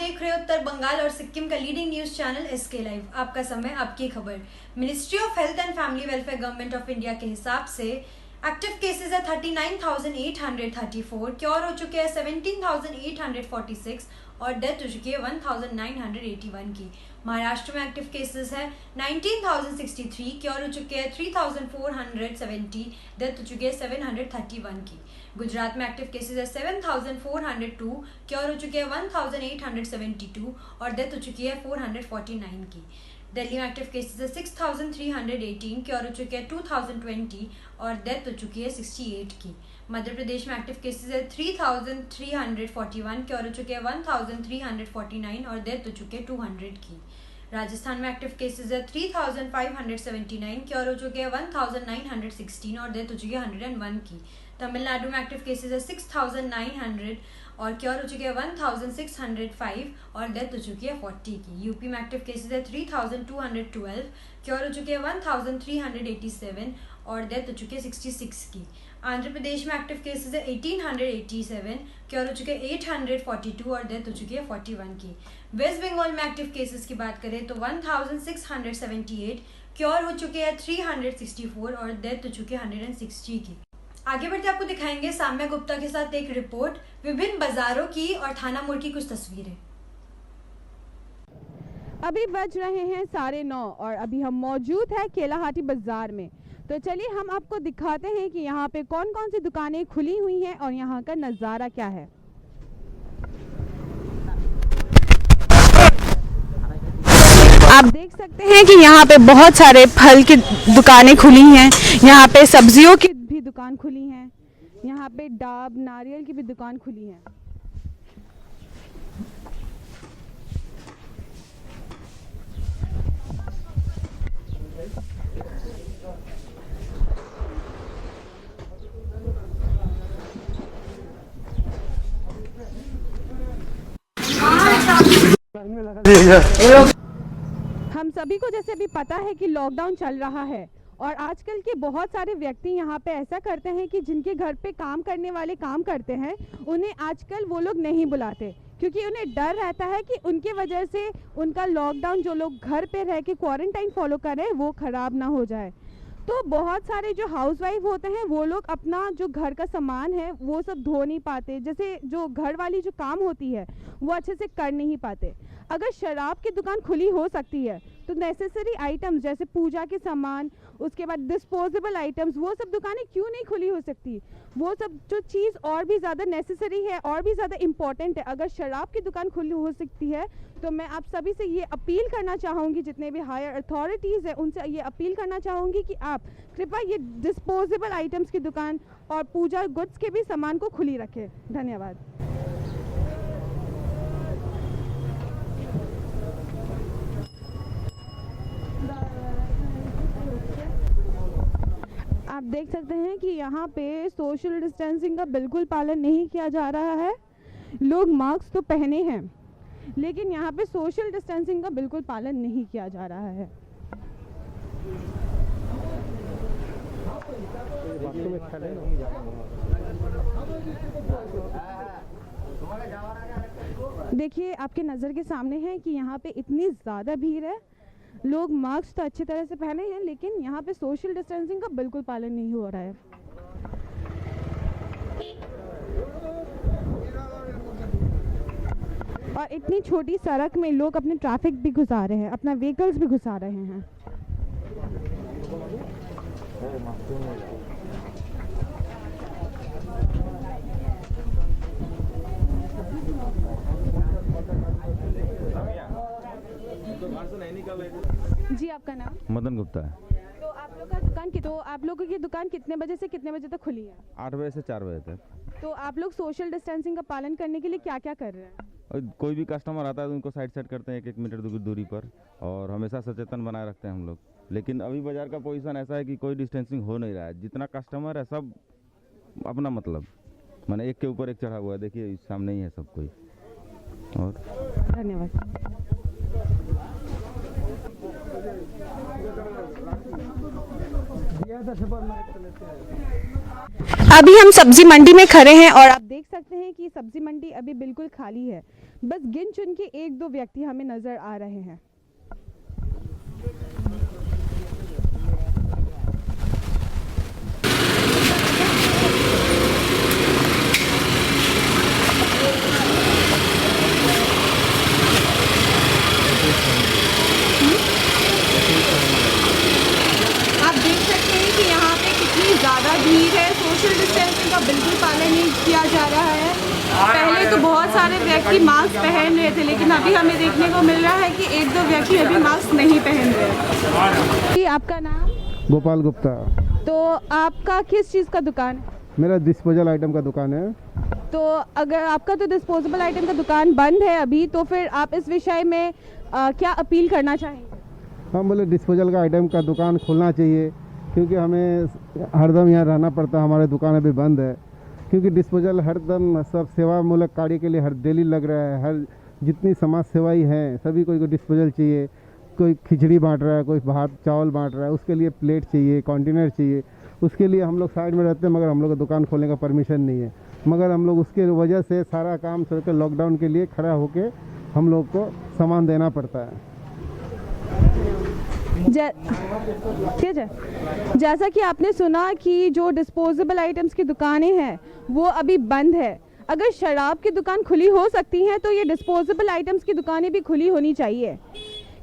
देख रहे हो उत्तर बंगाल और सिक्किम का leading news channel SK live. आपका समय, आपकी खबर। Ministry of health and family welfare government of India के हिसाब से एक्टिव केसेस है 39,834, क्योर हो चुके हैं 17,846 और डेथ हो चुकी है 1,981 की। महाराष्ट्र में एक्टिव केसेस है 19,063, क्योर हो चुके हैं 3,470, डेथ हो चुकी है 731 की। गुजरात में एक्टिव केसेस है 7,402, क्योर हो चुके हैं 1,872 और डेथ हो चुकी है 449 की। दिल्ली में एक्टिव केसेस है 6,318, क्योर हो चुके हैं 2,020 और डेथ हो चुकी है 68 की। मध्य प्रदेश में एक्टिव केसेस है 3,341, क्योर हो चुके हैं 1,349 और डेथ हो चुके हैं 200 की। राजस्थान में एक्टिव केसेस है 3,579, क्योर हो चुके हैं 1,916 और डेथ हो चुकी है 101 की। तमिलनाडु में एक्टिव केसेस है 6,900 और क्योर हो चुके हैं 1,605 और डेथ हो चुकी है 40 की। यूपी में एक्टिव केसेस है 3,212, क्योर हो चुके हैं 1,387 और डेथ हो चुकी है 66 की। आंध्र प्रदेश में एक्टिव केसेस है 1,887, क्योर हो चुके हैं 842 और डेथ हो चुकी है 41 की। वेस्ट बंगाल में एक्टिव केसेस की बात करें तो 1,678, क्योर हो चुके हैं 364 और डेथ हो चुकी है 160 की। आगे बढ़ते आपको दिखाएंगे साम्या गुप्ता के साथ एक रिपोर्ट, विभिन्न बाजारों की और थाना मोड़ की कुछ तस्वीरें। अभी बज रहे हैं 9:30 और अभी हम मौजूद हैं केलाहाटी बाजार में। तो चलिए हम आपको दिखाते हैं कि यहाँ पे कौन कौन सी दुकानें खुली हुई हैं और यहाँ का नज़ारा क्या है। आप देख सकते हैं कि यहाँ पे बहुत सारे फल की दुकानें खुली हैं, यहाँ पे सब्जियों की भी दुकान खुली है, यहाँ पे डाब नारियल की भी दुकान खुली है। हम सभी को जैसे भी पता है कि लॉकडाउन चल रहा है और आजकल के बहुत सारे व्यक्ति यहाँ पे ऐसा करते हैं कि जिनके घर पे काम करने वाले काम करते हैं उन्हें आजकल वो लोग नहीं बुलाते, क्योंकि उन्हें डर रहता है कि उनके वजह से उनका लॉकडाउन जो लोग घर पे रह के क्वारंटाइन फॉलो कर रहे हैं वो ख़राब ना हो जाए। तो बहुत सारे जो हाउसवाइफ होते हैं वो लोग अपना जो घर का सामान है वो सब धो नहीं पाते, जैसे जो घर वाली जो काम होती है वो अच्छे से कर नहीं पाते। अगर शराब की दुकान खुली हो सकती है तो नेसेसरी आइटम्स जैसे पूजा के सामान, उसके बाद डिस्पोजेबल आइटम्स, वो सब दुकानें क्यों नहीं खुली हो सकती? वो सब जो चीज़ और भी ज़्यादा नेसेसरी है और भी ज़्यादा इम्पॉर्टेंट है, अगर शराब की दुकान खुली हो सकती है तो मैं आप सभी से ये अपील करना चाहूँगी, जितने भी हायर अथॉरिटीज़ हैं उनसे ये अपील करना चाहूँगी कि आप कृपया ये डिस्पोजेबल आइटम्स की दुकान और पूजा गुड्स के भी सामान को खुली रखें। धन्यवाद। आप देख सकते हैं कि यहाँ पे सोशल डिस्टेंसिंग का बिल्कुल पालन नहीं किया जा रहा है। लोग मास्क तो पहने हैं लेकिन यहाँ पे सोशल डिस्टेंसिंग का बिल्कुल पालन नहीं किया जा रहा है। देखिए आपके नज़र के सामने है कि यहाँ पे इतनी ज़्यादा भीड़ है, लोग मास्क तो अच्छी तरह से पहने हैं लेकिन यहाँ पे सोशल डिस्टेंसिंग का बिल्कुल पालन नहीं हो रहा है। और इतनी छोटी सड़क में लोग अपने ट्रैफिक भी घुसा रहे हैं, अपना व्हीकल्स भी घुसा रहे हैं। जी आपका नाम? मदन गुप्ता है। तो आप लोगों की दुकान कितने बजे से कितने बजे तक खुली है? 8 बजे से 4 बजे तक। तो आप लोग सोशल डिस्टेंसिंग का पालन करने के लिए क्या क्या कर रहे हैं? और कोई भी कस्टमर आता है तो उनको साइड करते हैं 1-1 मीटर दूरी पर, और हमेशा सचेतन बनाए रखते हैं हम लोग। लेकिन अभी बाजार का पोजीशन ऐसा है कि कोई डिस्टेंसिंग हो नहीं रहा है। जितना कस्टमर है सब अपना मतलब माने एक के ऊपर एक चढ़ा हुआ है। देखिए सामने ही है सब कोई। और धन्यवाद। अभी हम सब्जी मंडी में खड़े हैं और आप देख सकते हैं कि सब्जी मंडी अभी बिल्कुल खाली है। बस गिन चुन के 1-2 व्यक्ति हमें नज़र आ रहे हैं। आप देख सकते हैं कि यहाँ पे कितनी ज़्यादा भीड़ है। सोशल डिस्टेंसिंग का बिल्कुल पालन नहीं किया जा रहा है। पहले तो बहुत सारे व्यक्ति मास्क पहन रहे थे, लेकिन अभी हमें देखने को मिल रहा है कि 1-2 व्यक्ति अभी मास्क नहीं पहन रहे। कि आपका नाम? गोपाल गुप्ता। तो आपका किस चीज़ का दुकान है? मेरा डिस्पोजल आइटम का दुकान है। तो अगर आपका तो डिस्पोजेबल आइटम का दुकान बंद है अभी, तो फिर आप इस विषय में क्या अपील करना चाहेंगे? हम बोले डिस्पोजल का आइटम का दुकान खोलना चाहिए, क्योंकि हमें हरदम यहाँ रहना पड़ता है। हमारे दुकान अभी बंद है, क्योंकि डिस्पोजल हरदम सब सेवा मूलक कार्य के लिए हर डेली लग रहा है। हर जितनी समाज सेवाई हैं सभी को डिस्पोजल चाहिए। कोई खिचड़ी बांट रहा है, कोई भात चावल बांट रहा है, उसके लिए प्लेट चाहिए, कंटेनर चाहिए। उसके लिए हम लोग साइड में रहते हैं, मगर हम लोग का दुकान खोलने का परमिशन नहीं है। मगर हम लोग उसके वजह से सारा काम छोड़ के लॉकडाउन के लिए खड़ा होके हम लोग को सामान देना पड़ता है। ठीक है, जैसा कि आपने सुना कि जो डिस्पोजेबल आइटम्स की दुकानें हैं वो अभी बंद है। अगर शराब की दुकान खुली हो सकती है तो ये डिस्पोजेबल आइटम्स की दुकानें भी खुली होनी चाहिए,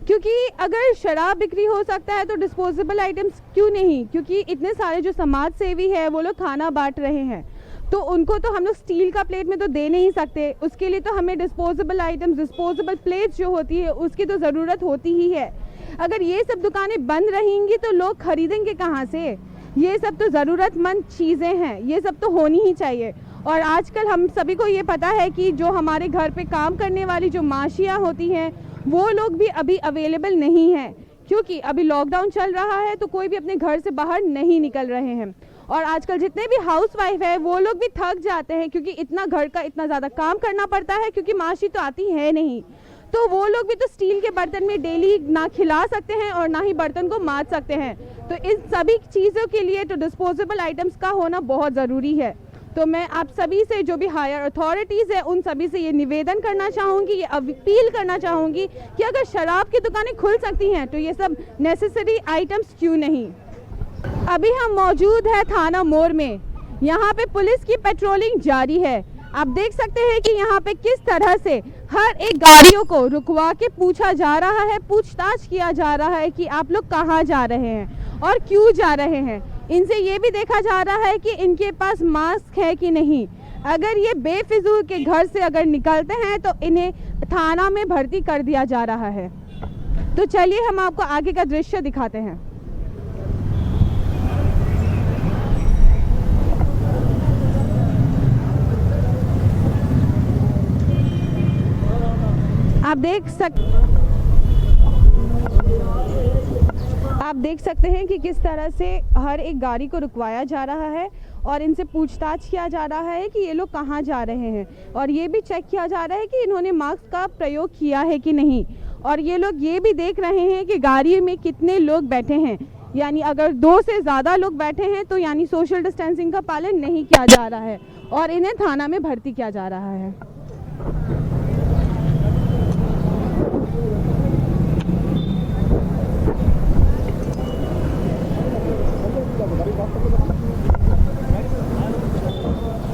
क्योंकि अगर शराब बिक्री हो सकता है तो डिस्पोजेबल आइटम्स क्यों नहीं? क्योंकि इतने सारे जो समाज सेवी है वो लोग खाना बांट रहे हैं, तो उनको तो हम लोग स्टील का प्लेट में तो दे नहीं सकते। उसके लिए तो हमें डिस्पोजेबल आइटम्स, डिस्पोजेबल प्लेट्स जो होती है उसकी तो ज़रूरत होती ही है। अगर ये सब दुकानें बंद रहेंगी तो लोग खरीदेंगे कहाँ से? ये सब तो ज़रूरतमंद चीज़ें हैं, ये सब तो होनी ही चाहिए। और आजकल हम सभी को ये पता है कि जो हमारे घर पे काम करने वाली जो माशियाँ होती हैं वो लोग भी अभी अवेलेबल नहीं हैं, क्योंकि अभी लॉकडाउन चल रहा है तो कोई भी अपने घर से बाहर नहीं निकल रहे हैं। और आजकल जितने भी हाउसवाइफ है वो लोग भी थक जाते हैं, क्योंकि इतना घर का इतना ज़्यादा काम करना पड़ता है, क्योंकि माशी तो आती है नहीं। तो वो लोग भी तो स्टील के बर्तन में डेली ना खिला सकते हैं और ना ही बर्तन को मांज सकते हैं। तो इन सभी चीज़ों के लिए तो डिस्पोजेबल आइटम्स का होना बहुत ज़रूरी है। तो मैं आप सभी से, जो भी हायर अथॉरिटीज़ है, उन सभी से ये निवेदन करना चाहूँगी, ये अपील करना चाहूँगी कि अगर शराब की दुकानें खुल सकती हैं तो ये सब नेसेसरी आइटम्स क्यों नहीं। अभी हम मौजूद है थाना मोर में। यहाँ पे पुलिस की पेट्रोलिंग जारी है। आप देख सकते हैं कि यहाँ पे किस तरह से हर एक गाड़ियों को रुकवा के पूछा जा रहा है, पूछताछ किया जा रहा है कि आप लोग कहाँ जा रहे हैं और क्यों जा रहे हैं। इनसे ये भी देखा जा रहा है कि इनके पास मास्क है कि नहीं। अगर ये बेफिजूल के घर से अगर निकलते हैं तो इन्हें थाना में भर्ती कर दिया जा रहा है। तो चलिए हम आपको आगे का दृश्य दिखाते हैं। आप देख सकते हैं कि किस तरह से हर एक गाड़ी को रुकवाया जा रहा है और इनसे पूछताछ किया जा रहा है कि ये लोग कहाँ जा रहे हैं, और ये भी चेक किया जा रहा है कि इन्होंने मास्क का प्रयोग किया है कि नहीं। और ये लोग ये भी देख रहे हैं कि गाड़ी में कितने लोग बैठे हैं, यानी अगर 2 से ज़्यादा लोग बैठे हैं तो यानी सोशल डिस्टेंसिंग का पालन नहीं किया जा रहा है और इन्हें थाना में भर्ती किया जा रहा है।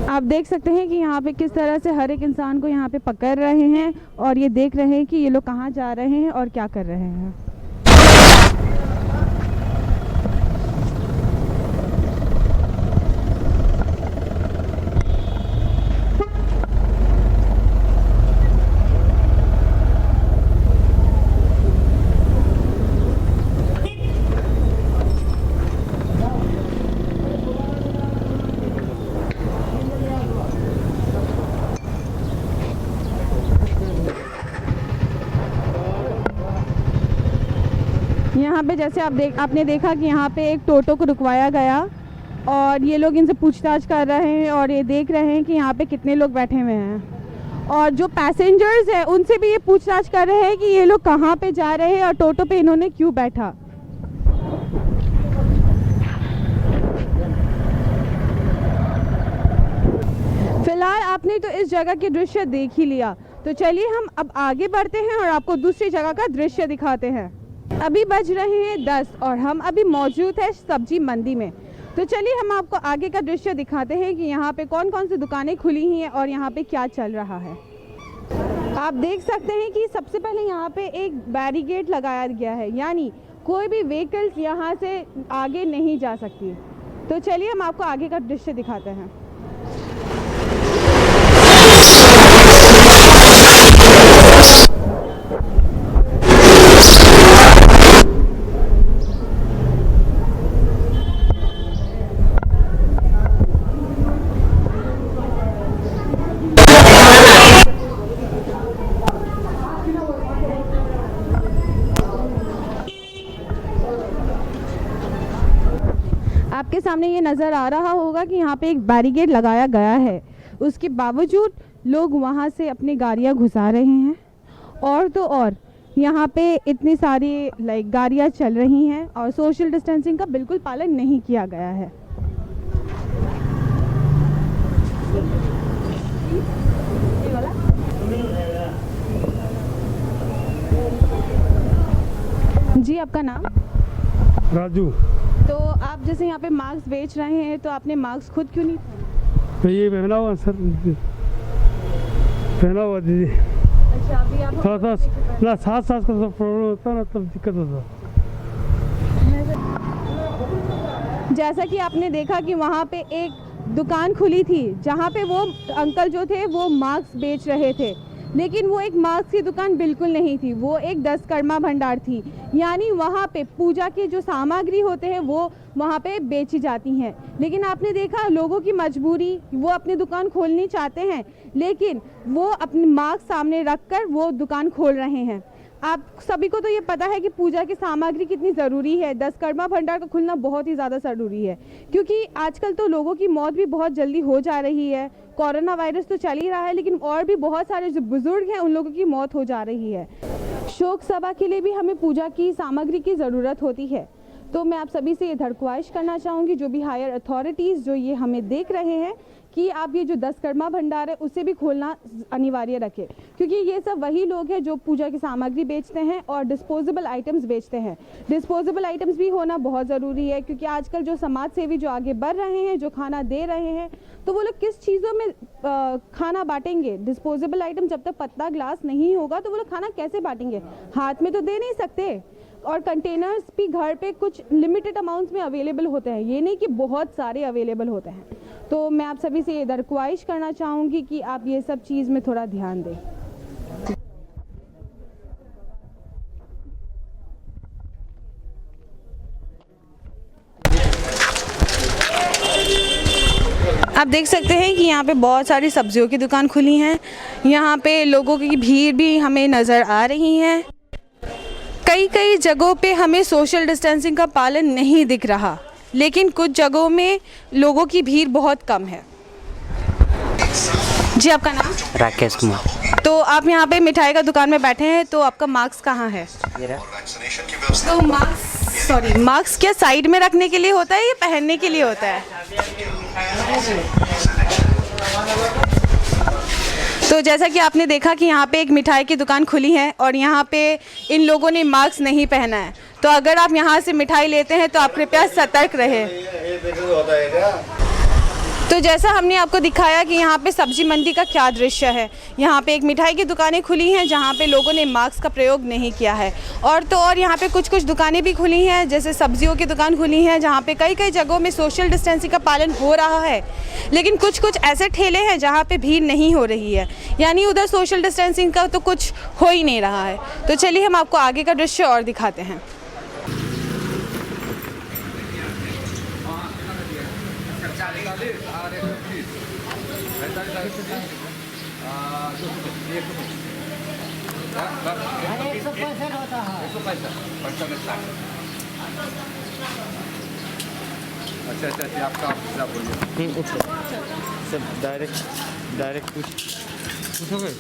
आप देख सकते हैं कि यहाँ पे किस तरह से हर एक इंसान को यहाँ पे पकड़ रहे हैं और ये देख रहे हैं कि ये लोग कहाँ जा रहे हैं और क्या कर रहे हैं। यहाँ पे जैसे आपने देखा कि यहाँ पे एक टोटो को रुकवाया गया और ये लोग इनसे पूछताछ कर रहे हैं और ये देख रहे हैं कि यहाँ पे कितने लोग बैठे हुए हैं, और जो पैसेंजर्स हैं उनसे भी ये पूछताछ कर रहे हैं कि ये लोग कहाँ पे जा रहे हैं और टोटो पे इन्होंने क्यों बैठा। फिलहाल आपने तो इस जगह के दृश्य देख ही लिया, तो चलिए हम अब आगे बढ़ते हैं और आपको दूसरी जगह का दृश्य दिखाते हैं। अभी बज रहे हैं 10 और हम अभी मौजूद है सब्जी मंडी में। तो चलिए हम आपको आगे का दृश्य दिखाते हैं कि यहाँ पे कौन कौन सी दुकानें खुली हैं और यहाँ पे क्या चल रहा है। आप देख सकते हैं कि सबसे पहले यहाँ पे एक बैरिकेड लगाया गया है, यानी कोई भी व्हीकल्स यहाँ से आगे नहीं जा सकती। तो चलिए हम आपको आगे का दृश्य दिखाते हैं। आपके सामने ये नज़र आ रहा होगा कि यहाँ पे एक बैरिकेड लगाया गया है, उसके बावजूद लोग वहाँ से अपनी गाड़ियाँ घुसा रहे हैं। और तो और यहाँ पे इतनी सारी गाड़ियाँ चल रही हैं और सोशल डिस्टेंसिंग का बिल्कुल पालन नहीं किया गया है। जी आपका नाम? राजू। तो आप जैसे यहाँ पे मास्क बेच रहे हैं, तो आपने मास्क खुद क्यों नहीं पहना? तो ये पहना हुआ सर, पहना हुआ दीदी। अच्छा, अभी आप थोड़ा सा ना सांस का प्रॉब्लम होता है ना, तब दिक्कत होता। जैसा कि आपने देखा कि वहाँ पे एक दुकान खुली थी जहाँ पे वो अंकल जो थे वो मास्क बेच रहे थे, लेकिन वो एक मास्क की दुकान बिल्कुल नहीं थी, वो एक दस्तकर्मा भंडार थी। यानी वहाँ पे पूजा के जो सामग्री होते हैं वो वहाँ पे बेची जाती हैं। लेकिन आपने देखा लोगों की मजबूरी, वो अपनी दुकान खोलनी चाहते हैं लेकिन वो अपनी मास्क सामने रखकर वो दुकान खोल रहे हैं। आप सभी को तो ये पता है कि पूजा की सामग्री कितनी ज़रूरी है, दस्तकर्मा भंडार का खुलना बहुत ही ज़्यादा ज़रूरी है, क्योंकि आजकल तो लोगों की मौत भी बहुत जल्दी हो जा रही है। कोरोना वायरस तो चल ही रहा है, लेकिन और भी बहुत सारे जो बुजुर्ग हैं उन लोगों की मौत हो जा रही है। शोक सभा के लिए भी हमें पूजा की सामग्री की ज़रूरत होती है। तो मैं आप सभी से ये दरख्वास्त करना चाहूँगी, जो भी हायर अथॉरिटीज़ जो ये हमें देख रहे हैं, कि आप ये जो दस्तकर्मा भंडार है उसे भी खोलना अनिवार्य रखें, क्योंकि ये सब वही लोग हैं जो पूजा की सामग्री बेचते हैं और डिस्पोजेबल आइटम्स बेचते हैं। डिस्पोजेबल आइटम्स भी होना बहुत ज़रूरी है, क्योंकि आजकल जो समाज सेवी जो आगे बढ़ रहे हैं, जो खाना दे रहे हैं, तो वो लोग किस चीज़ों में खाना बांटेंगे? डिस्पोजेबल आइटम जब तक पतला ग्लास नहीं होगा तो वो लोग खाना कैसे बांटेंगे? हाथ में तो दे नहीं सकते। और कंटेनर्स भी घर पे कुछ लिमिटेड अमाउंट्स में अवेलेबल होते हैं, ये नहीं कि बहुत सारे अवेलेबल होते हैं। तो मैं आप सभी से ये दरख्वास्त करना चाहूँगी कि आप ये सब चीज़ में थोड़ा ध्यान दें। आप देख सकते हैं कि यहाँ पे बहुत सारी सब्जियों की दुकान खुली हैं। यहाँ पे लोगों की भीड़ भी हमें नज़र आ रही है। कई जगहों पे हमें सोशल डिस्टेंसिंग का पालन नहीं दिख रहा, लेकिन कुछ जगहों में लोगों की भीड़ बहुत कम है। जी आपका नाम? राकेश कुमार। तो आप यहाँ पे मिठाई का दुकान में बैठे हैं, तो आपका मास्क कहाँ है? तो मास्क क्या साइड में रखने के लिए होता है या पहनने के लिए होता है? तो जैसा कि आपने देखा कि यहाँ पे एक मिठाई की दुकान खुली है और यहाँ पे इन लोगों ने मास्क नहीं पहना है। तो अगर आप यहाँ से मिठाई लेते हैं तो आप कृपया सतर्क रहें। तो जैसा हमने आपको दिखाया कि यहाँ पे सब्जी मंडी का क्या दृश्य है, यहाँ पे एक मिठाई की दुकानें खुली हैं जहाँ पे लोगों ने मास्क का प्रयोग नहीं किया है। और तो और यहाँ पे कुछ दुकानें भी खुली हैं, जैसे सब्जियों की दुकान खुली हैं जहाँ पे कई जगहों में सोशल डिस्टेंसिंग का पालन हो रहा है, लेकिन कुछ ऐसे ठेले हैं जहाँ पे भीड़ नहीं हो रही है, यानी उधर सोशल डिस्टेंसिंग का तो कुछ हो ही नहीं रहा है। तो चलिए हम आपको आगे का दृश्य और दिखाते हैं। अच्छा आपका आप बोलिए। सब डायरेक्ट पूछोगे?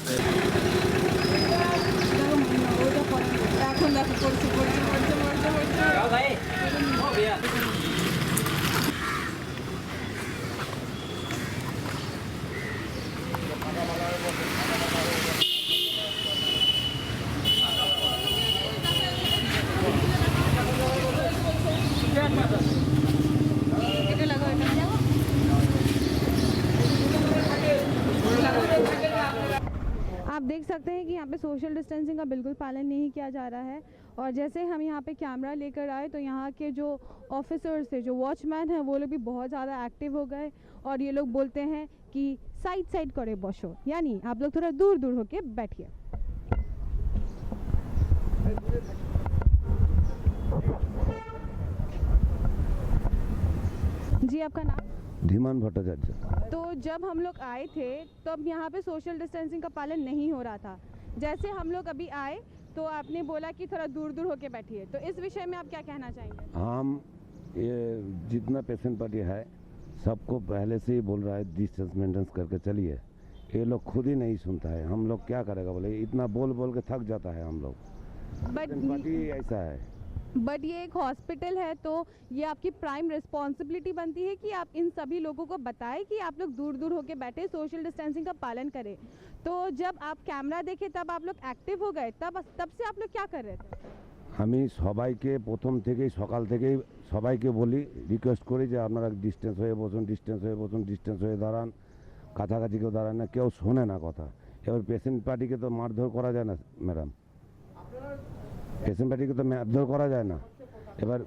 यहाँ पे सोशल डिस्टेंसिंग का बिल्कुल पालन नहीं किया जा रहा है। और जैसे हम यहाँ पे कैमरा लेकर आए तो यहाँ के जो ऑफिसर्स थे, जो वॉचमैन हैं, वो लोग भी बहुत ज़्यादा एक्टिव हो गए और ये लोग बोलते हैं कि साइड करे बसो, यानी आप लोग थोड़ा दूर दूर होके बैठिए। जी, आपका नाम? धीमान भट्टाचार्य। तो जब हम लोग आए थे तब यहाँ पे सोशल डिस्टेंसिंग का पालन नहीं हो रहा था। जैसे हम लोग अभी आए तो आपने बोला कि थोड़ा दूर दूर होके बैठिए, तो इस विषय में आप क्या कहना चाहेंगे? हम ये जितना पेशेंट पार्टी है सबको पहले से ही बोल रहा है डिस्टेंस मेंटेन करके चलिए, ये लोग खुद ही नहीं सुनता है। हम लोग क्या करेगा, बोले इतना बोल बोल के थक जाता है हम लोग। पेशेंट पार्टी ऐसा है। बट ये एक हॉस्पिटल है तो ये आपकी प्राइम रिस्पॉन्सिबिलिटी बनती है कि आप इन सभी लोगों को बताएं कि आप लोग दूर दूर होके बैठे, सोशल डिस्टेंसिंग का पालन करें। तो जब आप कैमरा देखे तब आप लोग एक्टिव हो गए, तब से आप लोग क्या कर रहे थे? আমি সবাইকে প্রথম থেকেই সকাল থেকেই সবাইকে বলি, রিকোয়েস্ট করি যে আপনারা ডিস্টেন্স হয়ে বসুন, ডিস্টেন্স হয়ে দাঁড়ান, কাছাকাছি কেউ দাঁড়ান না, কেউ শোনে না কথা। এবার পেশেন্ট পার্টিকে তো মারধর করা যায় না ম্যাডাম, পেশেন্ট পার্টিকে তো মারধর করা যায় না। এবার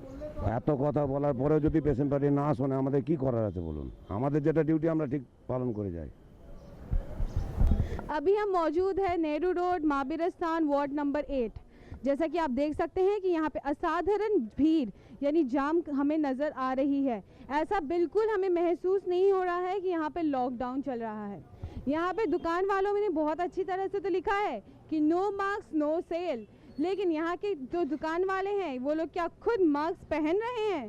এত কথা বলার পরেও যদি পেশেন্ট পার্টি না শোনে আমাদের কি করার আছে বলুন? আমাদের যেটা ডিউটি আমরা ঠিক পালন করে যাই। अभी हम मौजूद है नेहरू रोड, महावीरस्थान, वार्ड नंबर 8। जैसा कि आप देख सकते हैं कि यहाँ पे असाधारण भीड़ यानी जाम हमें नज़र आ रही है। ऐसा बिल्कुल हमें महसूस नहीं हो रहा है कि यहाँ पे लॉकडाउन चल रहा है। यहाँ पे दुकान वालों ने बहुत अच्छी तरह से तो लिखा है कि नो मास्क नो सेल, लेकिन यहाँ के जो दुकान वाले हैं वो लोग क्या खुद मास्क पहन रहे हैं?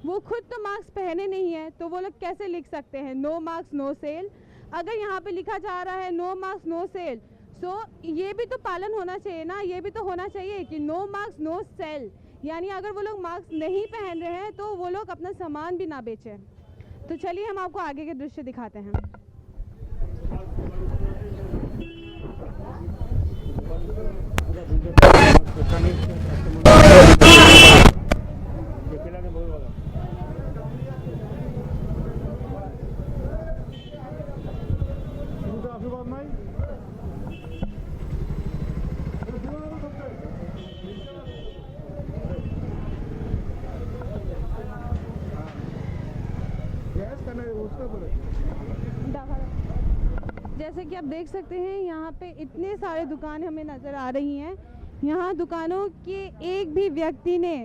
वो खुद तो मास्क पहने नहीं है तो वो लोग कैसे लिख सकते हैं नो मास्क नो सेल? अगर यहाँ पे लिखा जा रहा है नो मास्क नो सेल, सो ये भी तो पालन होना चाहिए ना, ये भी तो होना चाहिए कि नो मास्क नो सेल, यानी अगर वो लोग मास्क नहीं पहन रहे हैं तो वो लोग अपना सामान भी ना बेचें। तो चलिए हम आपको आगे के दृश्य दिखाते हैं। जैसे कि आप देख सकते हैं यहाँ पे इतने सारे दुकानें हमें नज़र आ रही हैं। यहाँ दुकानों के एक भी व्यक्ति ने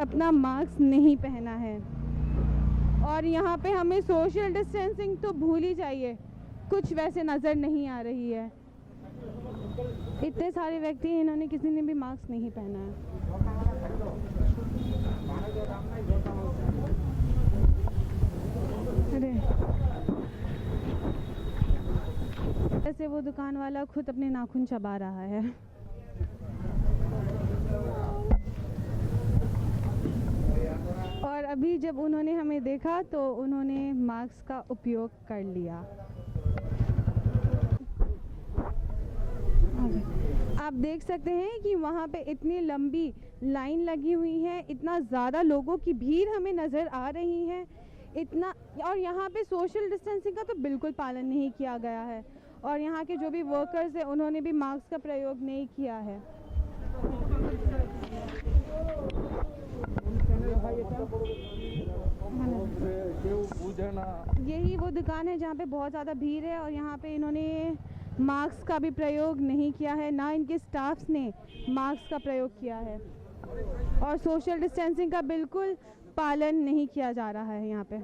अपना मास्क नहीं पहना है और यहाँ पे हमें सोशल डिस्टेंसिंग तो भूल ही जाइए, कुछ वैसे नज़र नहीं आ रही है। इतने सारे व्यक्ति हैं, इन्होंने किसी ने भी मास्क नहीं पहना है। अरे ऐसे वो दुकान वाला खुद अपने नाखून चबा रहा है। और अभी जब उन्होंने हमें देखा तो उन्होंने मास्क का उपयोग कर लिया। आप देख सकते हैं कि वहाँ पे इतनी लंबी लाइन लगी हुई है, इतना ज़्यादा लोगों की भीड़ हमें नज़र आ रही है इतना, और यहाँ पे सोशल डिस्टेंसिंग का तो बिल्कुल पालन नहीं किया गया है और यहाँ के जो भी वर्कर्स हैं उन्होंने भी मास्क का प्रयोग नहीं किया है। यही वो दुकान है जहाँ पे बहुत ज़्यादा भीड़ है और यहाँ पे इन्होंने मास्क का भी प्रयोग नहीं किया है, ना इनके स्टाफ्स ने मास्क का प्रयोग किया है और सोशल डिस्टेंसिंग का बिल्कुल पालन नहीं किया जा रहा है यहाँ पे।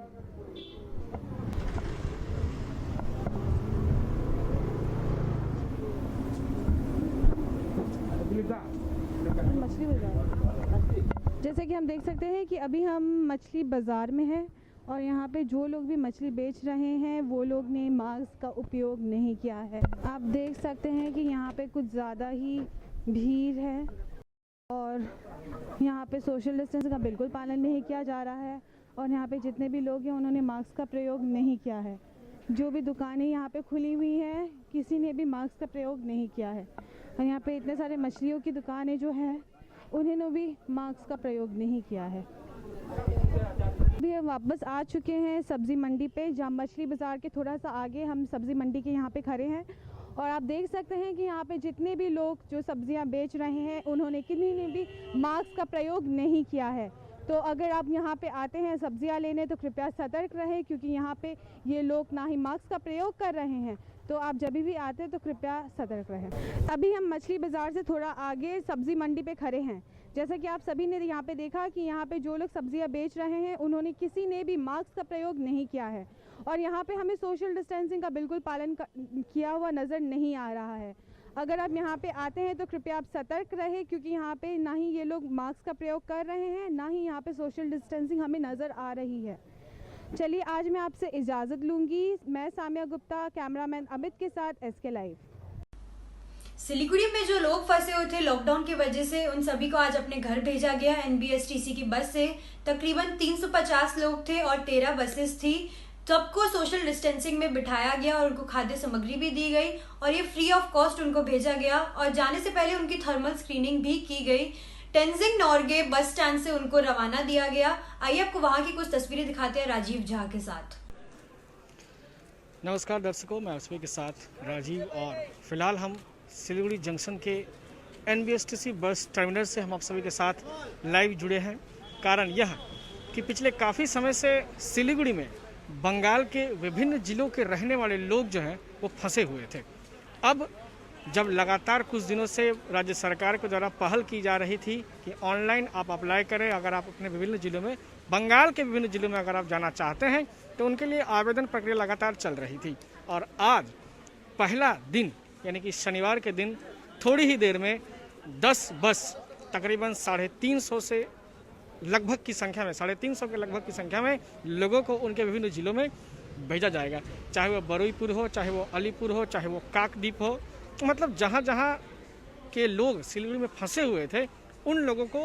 मछली बाजार, जैसे कि हम देख सकते हैं कि अभी हम मछली बाज़ार में हैं और यहाँ पे जो लोग भी मछली बेच रहे हैं वो लोग ने मास्क का उपयोग नहीं किया है। आप देख सकते हैं कि यहाँ पे कुछ ज़्यादा ही भीड़ है और यहाँ पे सोशल डिस्टेंस का बिल्कुल पालन नहीं किया जा रहा है और यहाँ पे जितने भी लोग हैं उन्होंने मास्क का प्रयोग नहीं किया है। जो भी दुकानें यहाँ पे खुली हुई हैं किसी ने भी मास्क का प्रयोग नहीं किया है और यहाँ पे इतने सारे मछलियों की दुकानें जो हैं उन्होंने भी मास्क का प्रयोग नहीं किया है। अभी हम वापस आ चुके हैं सब्ज़ी मंडी पे, जहाँ मछली बाज़ार के थोड़ा सा आगे हम सब्ज़ी मंडी के यहाँ पे खड़े हैं और आप देख सकते हैं कि यहाँ पे जितने भी लोग जो सब्जियाँ बेच रहे हैं उन्होंने किसी ने भी मास्क का प्रयोग नहीं किया है। तो अगर आप यहाँ पे आते हैं सब्जियाँ लेने तो कृपया सतर्क रहें, क्योंकि यहाँ पे ये लोग ना ही मास्क का प्रयोग कर रहे हैं। तो आप जब भी आते हैं तो कृपया सतर्क रहें। अभी हम मछली बाज़ार से थोड़ा आगे सब्ज़ी मंडी पे खड़े हैं। जैसा कि आप सभी ने यहाँ पे देखा कि यहाँ पे जो लोग सब्जियाँ बेच रहे हैं उन्होंने किसी ने भी मास्क का प्रयोग नहीं किया है और यहाँ पे हमें सोशल डिस्टेंसिंग का बिल्कुल पालन किया हुआ नज़र नहीं आ रहा है। अगर आप यहाँ पे आते हैं तो कृपया आप सतर्क रहें, क्योंकि यहाँ पे ना ही ये लोग मास्क का प्रयोग कर रहे हैं, ना ही यहाँ पे सोशल डिस्टेंसिंग हमें नज़र आ रही है। चलिए आज मैं आपसे इजाज़त लूँगी। मैं सामिया गुप्ता, कैमरामैन अमित के साथ SK लाइव। सिलीगुड़ी में जो लोग फंसे हुए थे लॉकडाउन की वजह से, उन सभी को आज अपने घर भेजा गया। NBSTC की बस से तकरीबन 350 लोग थे और 13 बसेस थी। सबको सोशल डिस्टेंसिंग में बिठाया गया और उनको खाद्य सामग्री भी दी गई और ये फ्री ऑफ कॉस्ट उनको भेजा गया और जाने से पहले उनकी थर्मल स्क्रीनिंग भी की गई। टेंजिंग नॉर्गे बस स्टैंड से उनको रवाना दिया गया। आइए आपको वहां की कुछ तस्वीरें दिखाते हैं राजीव झा के साथ। नमस्कार दर्शकों, मैं आप सभी के साथ राजीव और फिलहाल हम सिलीगुड़ी जंक्शन के NBSTC बस टर्मिनल से हम आप सभी के साथ लाइव जुड़े हैं। कारण यह कि पिछले काफ़ी समय से सिलीगुड़ी में बंगाल के विभिन्न जिलों के रहने वाले लोग जो हैं वो फंसे हुए थे। अब जब लगातार कुछ दिनों से राज्य सरकार के द्वारा पहल की जा रही थी कि ऑनलाइन आप अप्लाई करें, अगर आप अपने विभिन्न जिलों में, बंगाल के विभिन्न जिलों में अगर आप जाना चाहते हैं तो उनके लिए आवेदन प्रक्रिया लगातार चल रही थी। और आज पहला दिन यानी कि शनिवार के दिन थोड़ी ही देर में 10 बस तकरीबन 350 से लगभग की संख्या में 350 के लगभग की संख्या में लोगों को उनके विभिन्न जिलों में भेजा जाएगा। चाहे वो बरुईपुर हो, चाहे वो अलीपुर हो, चाहे वो काकद्वीप हो, मतलब जहाँ जहाँ के लोग सिलीगुड़ी में फंसे हुए थे उन लोगों को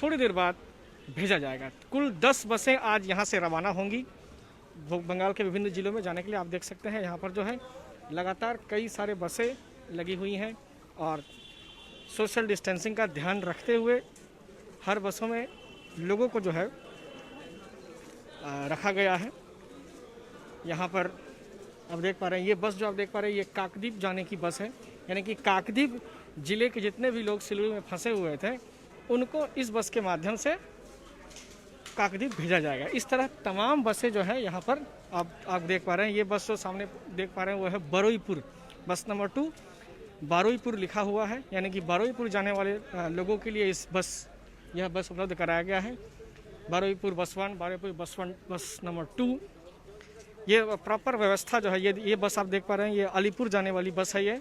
थोड़ी देर बाद भेजा जाएगा। कुल 10 बसें आज यहाँ से रवाना होंगी बंगाल के विभिन्न जिलों में जाने के लिए। आप देख सकते हैं यहाँ पर जो है लगातार कई सारे बसें लगी हुई हैं और सोशल डिस्टेंसिंग का ध्यान रखते हुए हर बसों में लोगों को जो है रखा गया है। यहाँ पर आप देख पा रहे हैं ये बस जो आप देख पा रहे हैं ये काकद्वीप जाने की बस है, यानी कि काकद्वीप जिले के जितने भी लोग सिलीगुड़ी में फंसे हुए थे उनको इस बस के माध्यम से काकद्वीप भेजा जाएगा। इस तरह तमाम बसें जो है यहाँ पर आप देख पा रहे हैं। ये बस जो सामने देख पा रहे हैं वो है बरुईपुर, बस नंबर 2 बरुईपुर लिखा हुआ है, यानी कि बरुईपुर जाने वाले लोगों के लिए यह बस उपलब्ध कराया गया है। बरुईपुर बस 1, बरुईपुर बस 1, बस नंबर 2, ये प्रॉपर व्यवस्था जो है। ये बस आप देख पा रहे हैं ये अलीपुर जाने वाली बस है ये,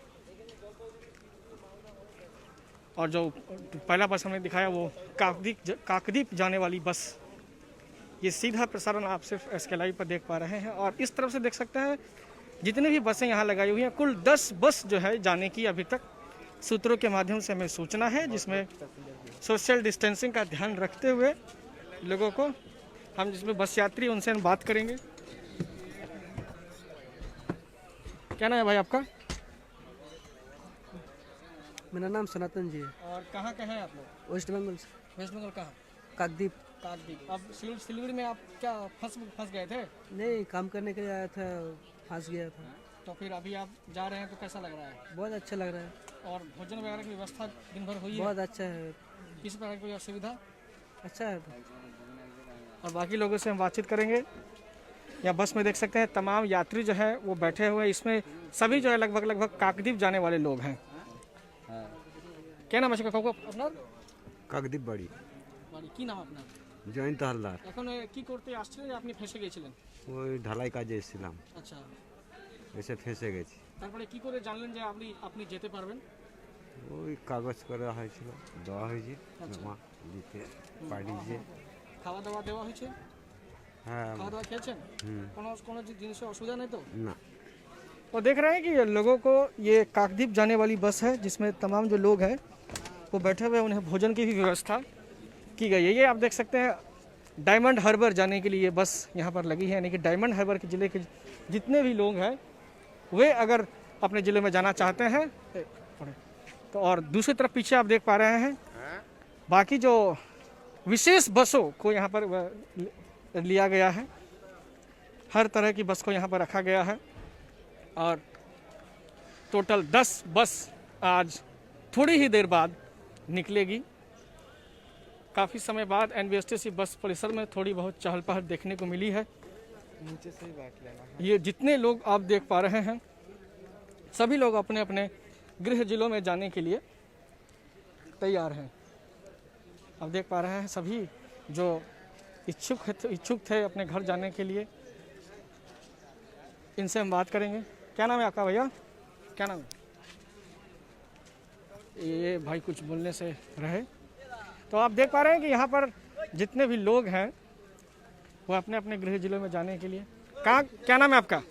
और जो पहला बस हमने दिखाया वो काकद्वीप जाने वाली बस। ये सीधा प्रसारण आप सिर्फ SK लाइव पर देख पा रहे हैं। और इस तरफ से देख सकते हैं जितनी भी बसें यहाँ लगाई हुई हैं, कुल 10 बस जो है जाने की अभी तक सूत्रों के माध्यम से हमें सूचना है, जिसमें सोशल डिस्टेंसिंग का ध्यान रखते हुए लोगों को हम जिसमें बस यात्री उनसे हम बात करेंगे। क्या नाम है भाई आपका? मेरा नाम सनातन जी है। और कहाँ के हैं आप लोग? वेस्ट बंगाल से। वेस्ट बंगाल कहाँ? काकद्वीप। अब सिलीगुड़ी में आप क्या फंस गए थे? नहीं, काम करने के लिए आया था, फंस गया था। तो फिर अभी आप जा रहे हैं तो कैसा लग रहा है? बहुत अच्छा लग रहा है। और भोजन वगैरह की व्यवस्था दिन भर हुई है? बहुत अच्छा है। किसी प्रकार की कोई असुविधा? अच्छा है। और बाकी लोगों से हम बातचीत करेंगे। या बस में देख सकते हैं तमाम यात्री जो है वो बैठे हुए हैं। इसमें सभी जो है लगभग काकद्वीप जाने वाले लोग हैं। क्या नाम আছে আপনার? কাকদ্বীপ বাড়ি। কি নাম আপনার? জয়ন্ত হালদার। এখন কি করতে আসছিলেন? আপনি ফেসে গিয়েছিলেন? ওই ঢালাই কাজে এসেছিলাম। আচ্ছা, এসে ফেসে গেছি। তারপরে কি করে জানলেন যে আপনি যেতে পারবেন? ওই কাগজ করা হয়েছিল, দেওয়া হয়েছে, জমা দিতে পাঠিয়েছে। খাওয়া দাওয়া দেওয়া হয়েছে? হ্যাঁ। খাওয়া দাওয়া খেয়েছেন? কোনো জিনিসের অসুবিধা নেই তো? না। तो देख रहे हैं कि लोगों को ये काकद्वीप जाने वाली बस है, जिसमें तमाम जो लोग हैं वो बैठे हुए, उन्हें भोजन की भी व्यवस्था की गई है। ये आप देख सकते हैं डायमंड हार्बर जाने के लिए ये बस यहाँ पर लगी है, यानी कि डायमंड हार्बर के ज़िले के जितने भी लोग हैं वे अगर अपने ज़िले में जाना चाहते हैं तो। और दूसरी तरफ पीछे आप देख पा रहे हैं बाकी जो विशेष बसों को यहाँ पर लिया गया है, हर तरह की बस को यहाँ पर रखा गया है। और टोटल 10 बस आज थोड़ी ही देर बाद निकलेगी। काफ़ी समय बाद एनबीएसटीसी बस परिसर में थोड़ी बहुत चहल पहल देखने को मिली है। नीचे से ही बैठ लेना। ये जितने लोग आप देख पा रहे हैं सभी लोग अपने अपने गृह जिलों में जाने के लिए तैयार हैं। आप देख पा रहे हैं सभी जो इच्छुक थे अपने घर जाने के लिए, इनसे हम बात करेंगे। क्या नाम है आपका भैया? क्या नाम है? ये भाई कुछ बोलने से रहे। तो आप देख पा रहे हैं कि यहाँ पर जितने भी लोग हैं वो अपने अपने गृह जिलों में जाने के लिए क्या नाम है आपका?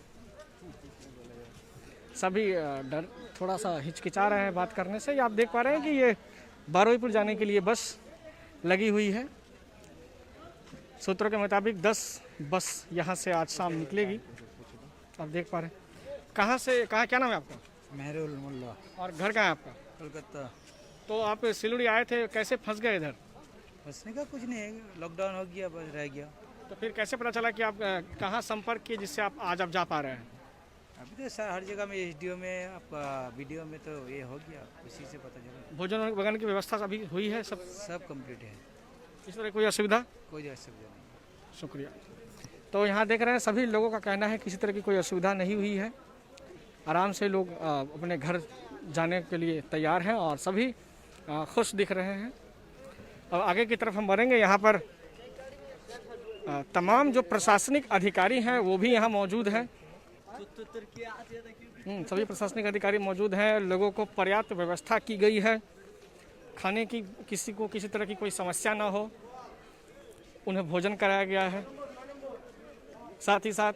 सभी डर थोड़ा सा हिचकिचा रहे हैं बात करने से। आप देख पा रहे हैं कि ये बारुईपुर जाने के लिए बस लगी हुई है। सूत्रों के मुताबिक 10 बस यहाँ से आज शाम निकलेगी। आप देख पा रहे हैं। कहाँ क्या नाम है आपका? मेहरुल मुल्ला। और घर कहाँ है आपका? कोलकाता। तो आप सिलुड़ी आए थे, कैसे फंस गए इधर? फंसने का कुछ नहीं है, लॉकडाउन हो गया बस रह गया। तो फिर कैसे पता चला कि आप कहाँ संपर्क किए जिससे आप आज जा पा रहे हैं? अभी तो हर जगह में एसडीओ में आपका वीडियो में तो ये हो गया, उसी से पता चला। भोजन वगैरह की व्यवस्था अभी हुई है? सब कंप्लीट है। इस तरह कोई असुविधा? कोई असुविधा नहीं। शुक्रिया। तो यहाँ देख रहे हैं सभी लोगों का कहना है किसी तरह की कोई असुविधा नहीं हुई है। आराम से लोग अपने घर जाने के लिए तैयार हैं और सभी खुश दिख रहे हैं। और आगे की तरफ हम बढ़ेंगे। यहाँ पर तमाम जो प्रशासनिक अधिकारी हैं वो भी यहाँ मौजूद हैं। सभी प्रशासनिक अधिकारी मौजूद हैं। लोगों को पर्याप्त व्यवस्था की गई है, खाने की किसी को किसी तरह की कोई समस्या ना हो, उन्हें भोजन कराया गया है। साथ ही साथ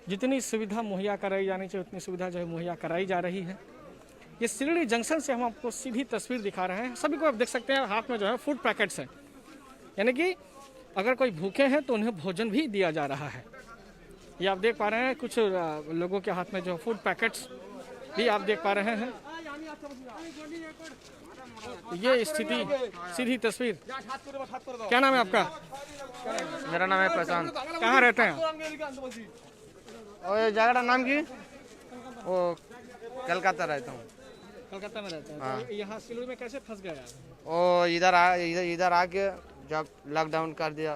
जितनी सुविधा मुहैया कराई जानी चाहिए उतनी सुविधा जो है मुहैया कराई जा रही है। ये सिलड़ी जंक्शन से हम आपको सीधी तस्वीर दिखा रहे हैं। सभी को आप देख सकते हैं हाथ में जो है फूड पैकेट्स हैं, यानी कि अगर कोई भूखे हैं तो उन्हें भोजन भी दिया जा रहा है। ये आप देख पा रहे हैं कुछ लोगों के हाथ में जो फूड पैकेट्स भी आप देख पा रहे हैं। ये स्थिति सीधी तस्वीर। क्या नाम है आपका? मेरा नाम है प्रशांत। कहाँ रहते हैं? और ये जगह नाम की वो कलकत्ता रहता हूँ। कलकत्ता में रहते हैं। तो यहाँ सिलुड़ी में कैसे फंस गया? और इधर आके जब लॉकडाउन कर दिया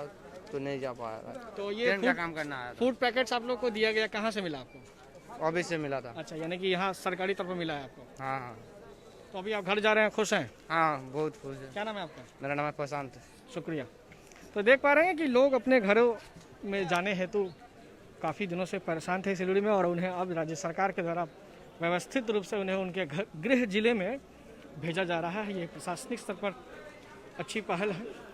तो नहीं जा पाया। तो ये का काम करना आया था। फूड पैकेट्स आप लोग को दिया गया, कहाँ से मिला आपको? ऑफिस से मिला था। अच्छा, यानी कि यहाँ सरकारी तौर पर मिला है आपको? हाँ हाँ। तो अभी आप घर जा रहे हैं, खुश हैं? हाँ बहुत खुश है। क्या नाम है आपका? मेरा नाम है प्रशांत। शुक्रिया। तो देख पा रहे हैं कि लोग अपने घरों में जाने हेतु काफ़ी दिनों से परेशान थे सिलुड़ी में, और उन्हें अब राज्य सरकार के द्वारा व्यवस्थित रूप से उन्हें उनके गृह जिले में भेजा जा रहा है। ये प्रशासनिक स्तर पर अच्छी पहल है।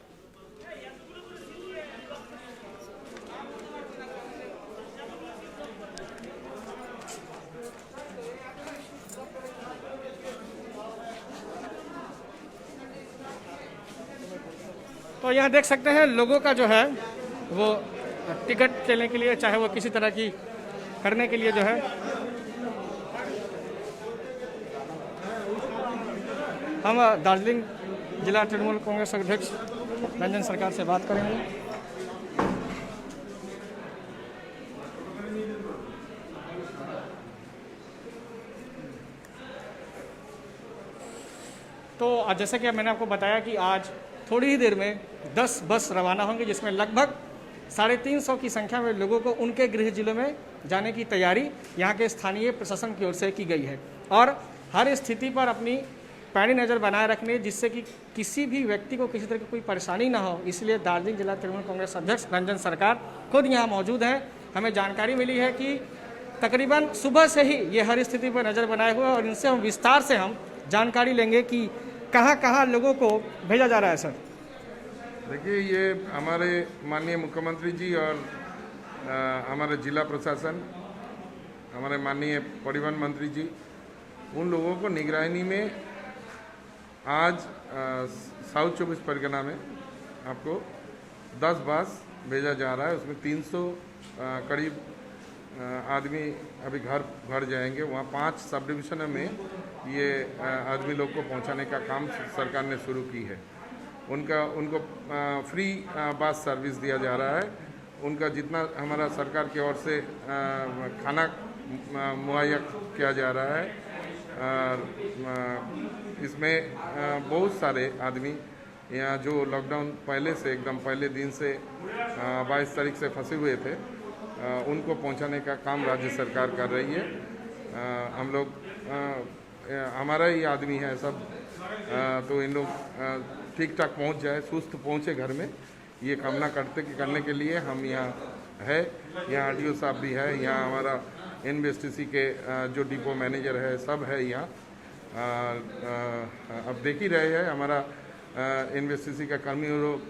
तो यहाँ देख सकते हैं लोगों का जो है वो टिकट लेने के लिए, चाहे वो किसी तरह की करने के लिए जो है, हम दार्जिलिंग जिला तृणमूल कांग्रेस अध्यक्ष रंजन सरकार से बात करेंगे। तो जैसे कि मैंने आपको बताया कि आज थोड़ी ही देर में 10 बस रवाना होंगे, जिसमें लगभग 350 की संख्या में लोगों को उनके गृह जिलों में जाने की तैयारी यहाँ के स्थानीय प्रशासन की ओर से की गई है, और हर स्थिति पर अपनी पैनी नज़र बनाए रखने, जिससे कि किसी भी व्यक्ति को किसी तरह की कोई परेशानी ना हो, इसलिए दार्जिलिंग जिला तृणमूल कांग्रेस अध्यक्ष रंजन सरकार खुद यहाँ मौजूद हैं। हमें जानकारी मिली है कि तकरीबन सुबह से ही ये हर स्थिति पर नज़र बनाए हुए, और इनसे हम विस्तार से हम जानकारी लेंगे कि कहाँ कहाँ लोगों को भेजा जा रहा है। सर देखिए, ये हमारे माननीय मुख्यमंत्री जी और हमारे जिला प्रशासन, हमारे माननीय परिवहन मंत्री जी, उन लोगों को निगरानी में आज साउथ 24 परगना में आपको 10 बस भेजा जा रहा है। उसमें 300 करीब आदमी अभी घर जाएंगे। वहाँ 5 सब डिवीज़नों में ये आदमी लोग को पहुँचाने का काम सरकार ने शुरू की है। उनको फ्री बस सर्विस दिया जा रहा है। उनका जितना हमारा सरकार की ओर से खाना मुहैया किया जा रहा है। और इसमें बहुत सारे आदमी यहाँ जो लॉकडाउन पहले से एकदम पहले दिन से 22 तारीख से फंसे हुए थे, उनको पहुँचाने का काम राज्य सरकार कर रही है। हम लोग हमारा ही आदमी है सब, तो इन लोग ठीक ठाक पहुँच जाए, सुस्त पहुँचे घर में, ये कामना करने के लिए हम यहाँ है। यहाँ आरटीओ साहब भी है, यहाँ हमारा एनबीएसटीसी के जो डिपो मैनेजर है सब है यहाँ। अब देख ही रहे हैं हमारा एनबीएसटीसी का कर्मी लोग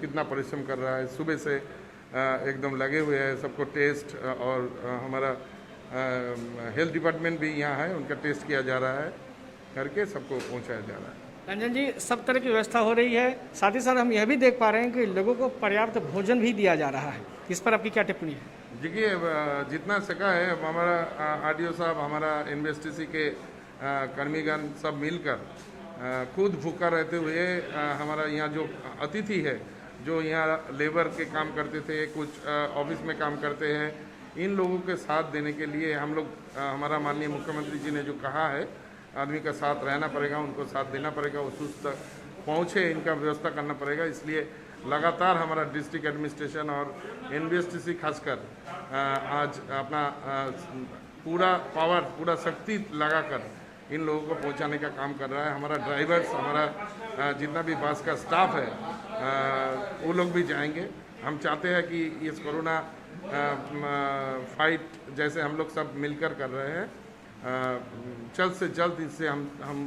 कितना परिश्रम कर रहा है, सुबह से एकदम लगे हुए हैं सबको टेस्ट, और हमारा हेल्थ डिपार्टमेंट भी यहाँ है, उनका टेस्ट किया जा रहा है, करके सबको पहुँचाया जा रहा है। रंजन जी, सब तरह की व्यवस्था हो रही है, साथ ही साथ हम यह भी देख पा रहे हैं कि लोगों को पर्याप्त भोजन भी दिया जा रहा है, इस पर आपकी क्या टिप्पणी है? देखिए, जितना सका है हमारा आरटीओ साहब, हमारा एनबीएसटीसी के कर्मीगण सब मिलकर खुद भूखा रहते हुए हमारा यहाँ जो अतिथि है, जो यहाँ लेबर के काम करते थे, कुछ ऑफिस में काम करते हैं, इन लोगों के साथ देने के लिए हम लोग, हमारा माननीय मुख्यमंत्री जी ने जो कहा है, आदमी का साथ रहना पड़ेगा, उनको साथ देना पड़ेगा, उस तक पहुँचे इनका व्यवस्था करना पड़ेगा। इसलिए लगातार हमारा डिस्ट्रिक्ट एडमिनिस्ट्रेशन और एनबीएसटीसी खासकर आज अपना पूरा पावर, पूरा शक्ति लगाकर इन लोगों को पहुंचाने का काम कर रहा है। हमारा ड्राइवर्स, हमारा जितना भी बस का स्टाफ है, वो लोग भी जाएंगे। हम चाहते हैं कि इस कोरोना फाइट जैसे हम लोग सब मिलकर कर रहे हैं, जल्द से जल्द इससे हम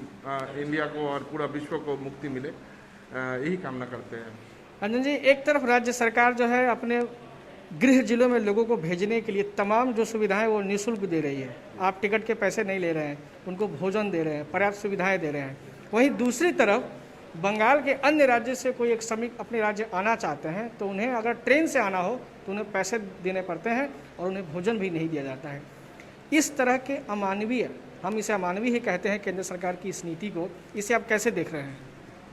इंडिया को और पूरा विश्व को मुक्ति मिले, यही कामना करते हैं। रंजन जी, एक तरफ राज्य सरकार जो है अपने गृह जिलों में लोगों को भेजने के लिए तमाम जो सुविधाएं वो निःशुल्क दे रही है, आप टिकट के पैसे नहीं ले रहे हैं, उनको भोजन दे रहे हैं, पर्याप्त सुविधाएं दे रहे हैं। वहीं दूसरी तरफ बंगाल के अन्य राज्य से कोई एक श्रमिक अपने राज्य आना चाहते हैं तो उन्हें अगर ट्रेन से आना हो तो उन्हें पैसे देने पड़ते हैं और उन्हें भोजन भी नहीं दिया जाता है। इस तरह के अमानवीय, हम इसे अमानवीय ही कहते हैं, केंद्र सरकार की इस नीति को, इसे आप कैसे देख रहे हैं?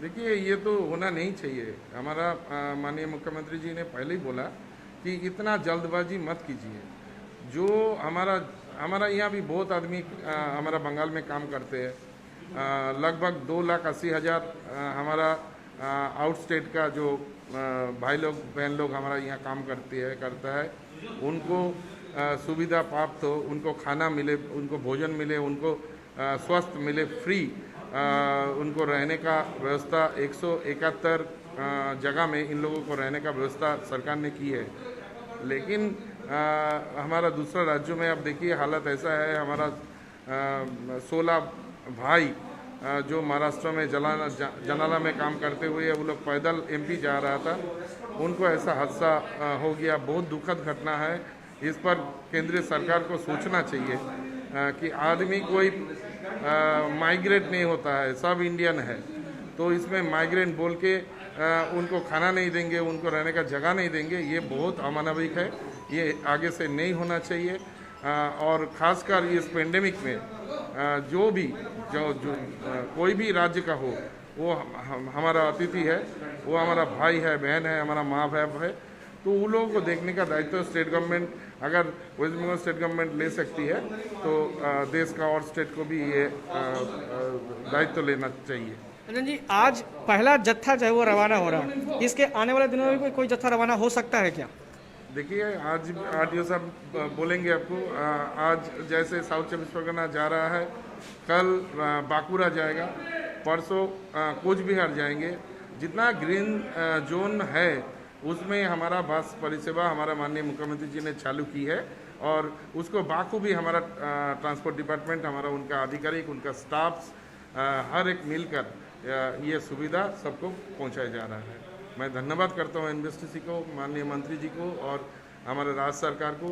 देखिए, ये तो होना नहीं चाहिए। हमारा माननीय मुख्यमंत्री जी ने पहले ही बोला कि इतना जल्दबाजी मत कीजिए। जो हमारा यहाँ भी बहुत आदमी हमारा बंगाल में काम करते हैं, लगभग 2,80,000 हमारा आउट स्टेट का जो भाई लोग बहन लोग हमारा यहाँ काम करता है, उनको सुविधा प्राप्त हो, उनको खाना मिले, उनको भोजन मिले, उनको स्वास्थ्य मिले फ्री, उनको रहने का व्यवस्था 171 जगह में इन लोगों को रहने का व्यवस्था सरकार ने की है। लेकिन हमारा दूसरा राज्यों में अब देखिए हालत ऐसा है, हमारा 16 भाई जो महाराष्ट्र में जनाला में काम करते हुए वो लोग पैदल एमपी जा रहा था, उनको ऐसा हादसा हो गया। बहुत दुखद घटना है। इस पर केंद्रीय सरकार को सोचना चाहिए कि आदमी कोई माइग्रेट नहीं होता है, सब इंडियन है, तो इसमें माइग्रेंट बोल के उनको खाना नहीं देंगे, उनको रहने का जगह नहीं देंगे, ये बहुत अमानविक है। ये आगे से नहीं होना चाहिए। और ख़ासकर इस पेंडेमिक में जो कोई भी राज्य का हो, वो हमारा अतिथि है, वो हमारा भाई है, बहन है, हमारा माँ बाप है, तो उन लोगों को देखने का दायित्व स्टेट गवर्नमेंट, अगर वेस्ट बंगाल स्टेट गवर्नमेंट ले सकती है तो देश का और स्टेट को भी ये दायित्व लेना चाहिए। रंजन जी, आज पहला जत्था जो है वो रवाना हो रहा है, इसके आने वाले दिनों में भी कोई जत्था रवाना हो सकता है क्या? देखिए, आज आरटीओ साहब बोलेंगे आपको। आज जैसे साउथ 24 परगना जा रहा है, कल बांकुड़ा जाएगा, परसों कूच बिहार जाएंगे। जितना ग्रीन जोन है उसमें हमारा बस परिसेवा हमारा माननीय मुख्यमंत्री जी ने चालू की है, और उसको बाखूबी हमारा ट्रांसपोर्ट डिपार्टमेंट, हमारा उनका आधिकारिक, उनका स्टाफ, हर एक मिलकर ये सुविधा सबको पहुंचाया जा रहा है। मैं धन्यवाद करता हूँ एनबीएसटीसी को, माननीय मंत्री जी को और हमारे राज्य सरकार को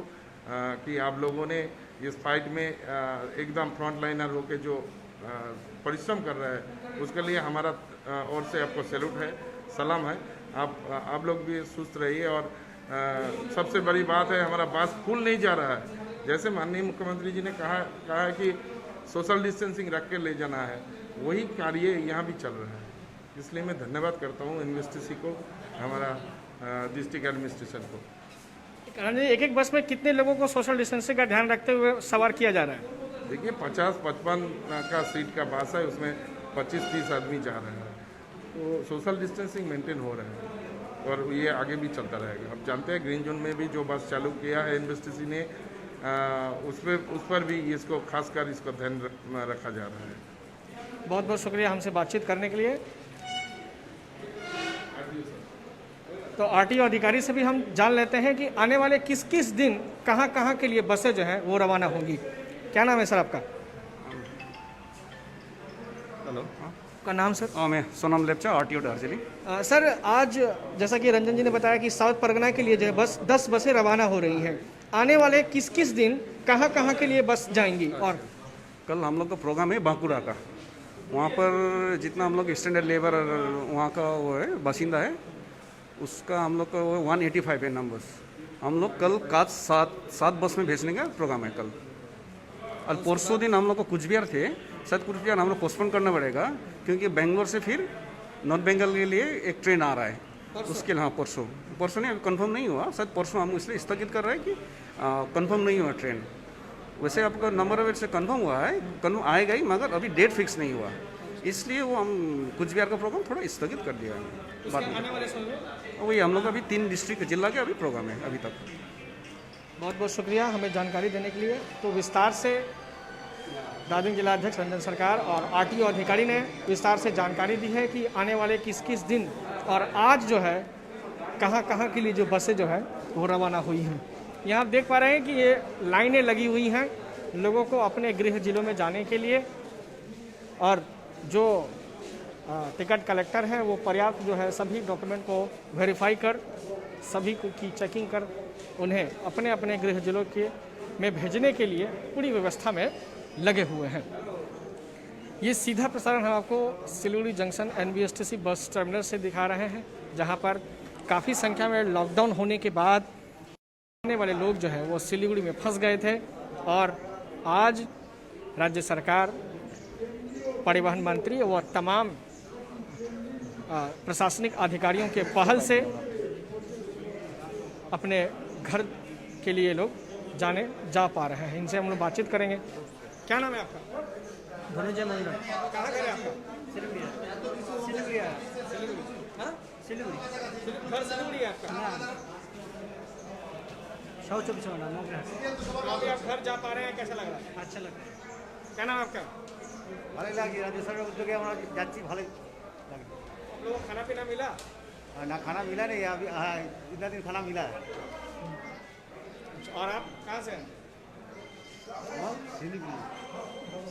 कि आप लोगों ने इस फाइट में एकदम फ्रंट लाइनर होकर जो परिश्रम कर रहा है, उसके लिए हमारा ओर से आपको सैल्यूट है, सलाम है। आप लोग भी सुस्त रहिए। और सबसे बड़ी बात है, हमारा बस फुल नहीं जा रहा है। जैसे माननीय मुख्यमंत्री जी ने कहा है कि सोशल डिस्टेंसिंग रख के ले जाना है, वही कार्य यहाँ भी चल रहा है। इसलिए मैं धन्यवाद करता हूँ एनबीएसटीसी को, हमारा डिस्ट्रिक्ट एडमिनिस्ट्रेशन को। एक एक बस में कितने लोगों को सोशल डिस्टेंसिंग का ध्यान रखते हुए सवार किया जा रहा है? देखिए 50-55 का सीट का बस है, उसमें 25-30 आदमी जा रहे हैं, तो सोशल डिस्टेंसिंग मेंटेन हो रहा है और ये आगे भी चलता रहेगा। अब जानते हैं ग्रीन जोन में भी जो बस चालू किया है एनबीएसटीसी ने, उस पर भी इसको खासकर इसको ध्यान रखा जा रहा है। बहुत बहुत शुक्रिया हमसे बातचीत करने के लिए। तो आरटीओ अधिकारी से भी हम जान लेते हैं कि आने वाले किस किस दिन कहां कहां के लिए बसें जो हैं वो रवाना होंगी। क्या नाम है सर आपका? हेलो, का नाम सर? मैं सोनम लेप्चा, आरटीओ दार्जिलिंग। सर आज जैसा कि रंजन जी ने बताया कि साउथ परगना के लिए जो है बस 10 बसें रवाना हो रही हैं। आने वाले किस किस दिन कहां कहां के लिए बस जाएंगी? और कल हम लोग का प्रोग्राम है बांकुड़ा का, वहाँ पर जितना हम लोग स्टैंडर्ड लेबर वहाँ का वो है बासिंदा है, उसका हम लोग का 185 है नंबर्स। हम लोग कल काज 7 बस में भेजने का प्रोग्राम है कल। और परसों दिन हम लोग को कुचबिहार थे, शायद कुचबिहार हम लोग पोस्टपोन करना पड़ेगा क्योंकि बेंगलोर से फिर नॉर्थ बंगाल के लिए एक ट्रेन आ रहा है, उसके लिए। हाँ, परसों नहीं, अभी कंफर्म नहीं हुआ, शायद परसों हम इसलिए स्थगित कर रहे हैं कि कंफर्म नहीं हुआ ट्रेन। वैसे आपका नंबर ऑफ से कंफर्म हुआ है, कंफर्म आएगा ही, मगर अभी डेट फिक्स नहीं हुआ, इसलिए वो हम कुचबिहार का प्रोग्राम थोड़ा स्थगित कर दिया है। बाद में वही हम लोग अभी 3 डिस्ट्रिक्ट जिला के अभी प्रोग्राम है अभी तक। बहुत बहुत शुक्रिया हमें जानकारी देने के लिए। तो विस्तार से दार्जिलिंग जिला अध्यक्ष रंजन सरकार और आरटीओ अधिकारी ने विस्तार से जानकारी दी है कि आने वाले किस किस दिन और आज जो है कहां कहां के लिए जो बसें जो है वो रवाना हुई हैं। यहाँ आप देख पा रहे हैं कि ये लाइनें लगी हुई हैं लोगों को अपने गृह जिलों में जाने के लिए, और जो टिकट कलेक्टर हैं वो पर्याप्त जो है सभी डॉक्यूमेंट को वेरीफाई कर सभी की चेकिंग कर उन्हें अपने अपने गृह जिलों के में भेजने के लिए पूरी व्यवस्था में लगे हुए हैं। ये सीधा प्रसारण हम आपको Siliguri junction NBSTC bus terminal से दिखा रहे हैं, जहां पर काफ़ी संख्या में लॉकडाउन होने के बाद आने वाले लोग जो है वो सिलीगुड़ी में फंस गए थे, और आज राज्य सरकार, परिवहन मंत्री व तमाम प्रशासनिक अधिकारियों के पहल से अपने घर के लिए लोग जा पा रहे हैं। इनसे हम लोग बातचीत करेंगे। क्या नाम है आपका? धनुंजय मंडल। कहाँ घर है आपका? सिलीगुड़ी। हाँ? सिलीगुड़ी। घर सिलीगुड़ी है आपका? शौच अभी आप घर जा पा रहे हैं, कैसा लग रहा है? अच्छा लग रहा है। क्या नाम है आपका? ভালো লাগে রাজ্য সরকার উদ্যোগে আমরা যাচ্ছি, ভালোই লাগে। आप लोगों को खाना पीना मिला? ना खाना मिला नहीं अभी, हाँ इतना दिन खाना मिला है। और आप कहाँ से हैं?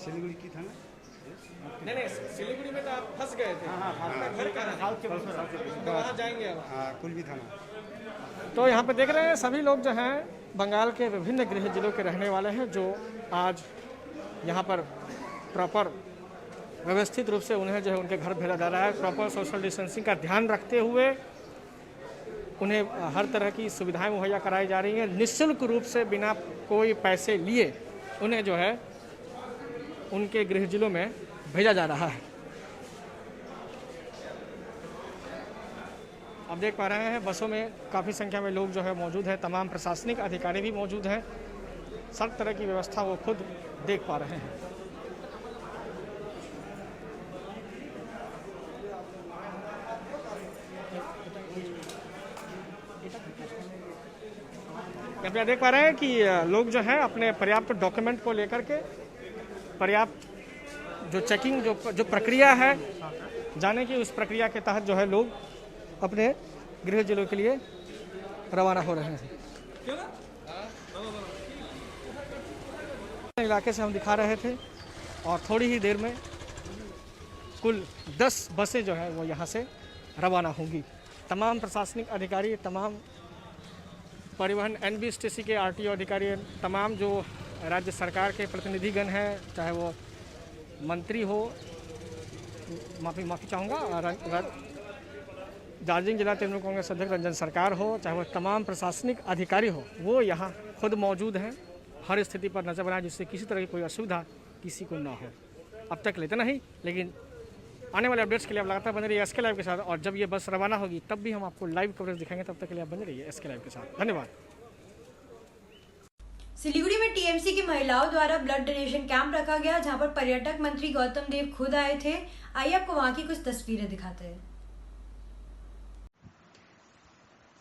सिलीगुड़ी की थाना? नहीं, सिलीगुड़ी में तो आप फंस गए थे। आपका घर कहाँ है? तो वहाँ जाएंगे अब? कुलबी थाना। तो यहाँ पे देख रहे हैं सभी लोग जो हैं बंगाल के विभिन्न गृह जिलों के रहने वाले हैं, जो आज यहाँ पर प्रॉपर व्यवस्थित रूप से उन्हें जो है उनके घर भेजा जा रहा है। प्रॉपर सोशल डिस्टेंसिंग का ध्यान रखते हुए उन्हें हर तरह की सुविधाएं मुहैया कराई जा रही हैं। निःशुल्क रूप से बिना कोई पैसे लिए उन्हें जो है उनके गृह जिलों में भेजा जा रहा है। आप देख पा रहे हैं बसों में काफ़ी संख्या में लोग जो है मौजूद हैं, तमाम प्रशासनिक अधिकारी भी मौजूद हैं, सब तरह की व्यवस्था वो खुद देख पा रहे हैं। आप देख पा रहे हैं कि लोग जो है अपने पर्याप्त डॉक्यूमेंट को लेकर के पर्याप्त जो चेकिंग जो प्रक्रिया है जाने की, उस प्रक्रिया के तहत जो है लोग अपने गृह जिलों के लिए रवाना हो रहे हैं। इलाके से हम दिखा रहे थे और थोड़ी ही देर में कुल 10 बसें जो है वो यहाँ से रवाना होंगी। तमाम प्रशासनिक अधिकारी, तमाम परिवहन एनबीएसटीसी के आरटीओ अधिकारी, तमाम जो राज्य सरकार के प्रतिनिधिगण हैं, चाहे वो मंत्री हो, माफ़ी चाहूँगा, दार्जिलिंग जिला तृणमूल कांग्रेस अध्यक्ष रंजन सरकार हो, चाहे वो तमाम प्रशासनिक अधिकारी हो, वो यहाँ खुद मौजूद हैं हर स्थिति पर नजर बनाए, जिससे किसी तरह की कोई असुविधा किसी को ना हो। अब तक लेते नहीं, लेकिन आने वाले अपडेट्स के लिए आप लगातार बने रहिए एसके लाइव के साथ, और जब ये बस रवाना होगी तब भी हम आपको लाइव कवरेज दिखाएंगे। तब तक के लिए आप बने रहिए एसके लाइव के साथ। धन्यवाद। सिलीगुड़ी में टीएमसी की महिलाओं द्वारा ब्लड डोनेशन कैंप रखा गया, जहां पर पर्यटक मंत्री गौतम देव खुद आए थे। आइए आपको वहां की कुछ तस्वीरें दिखाते हैं।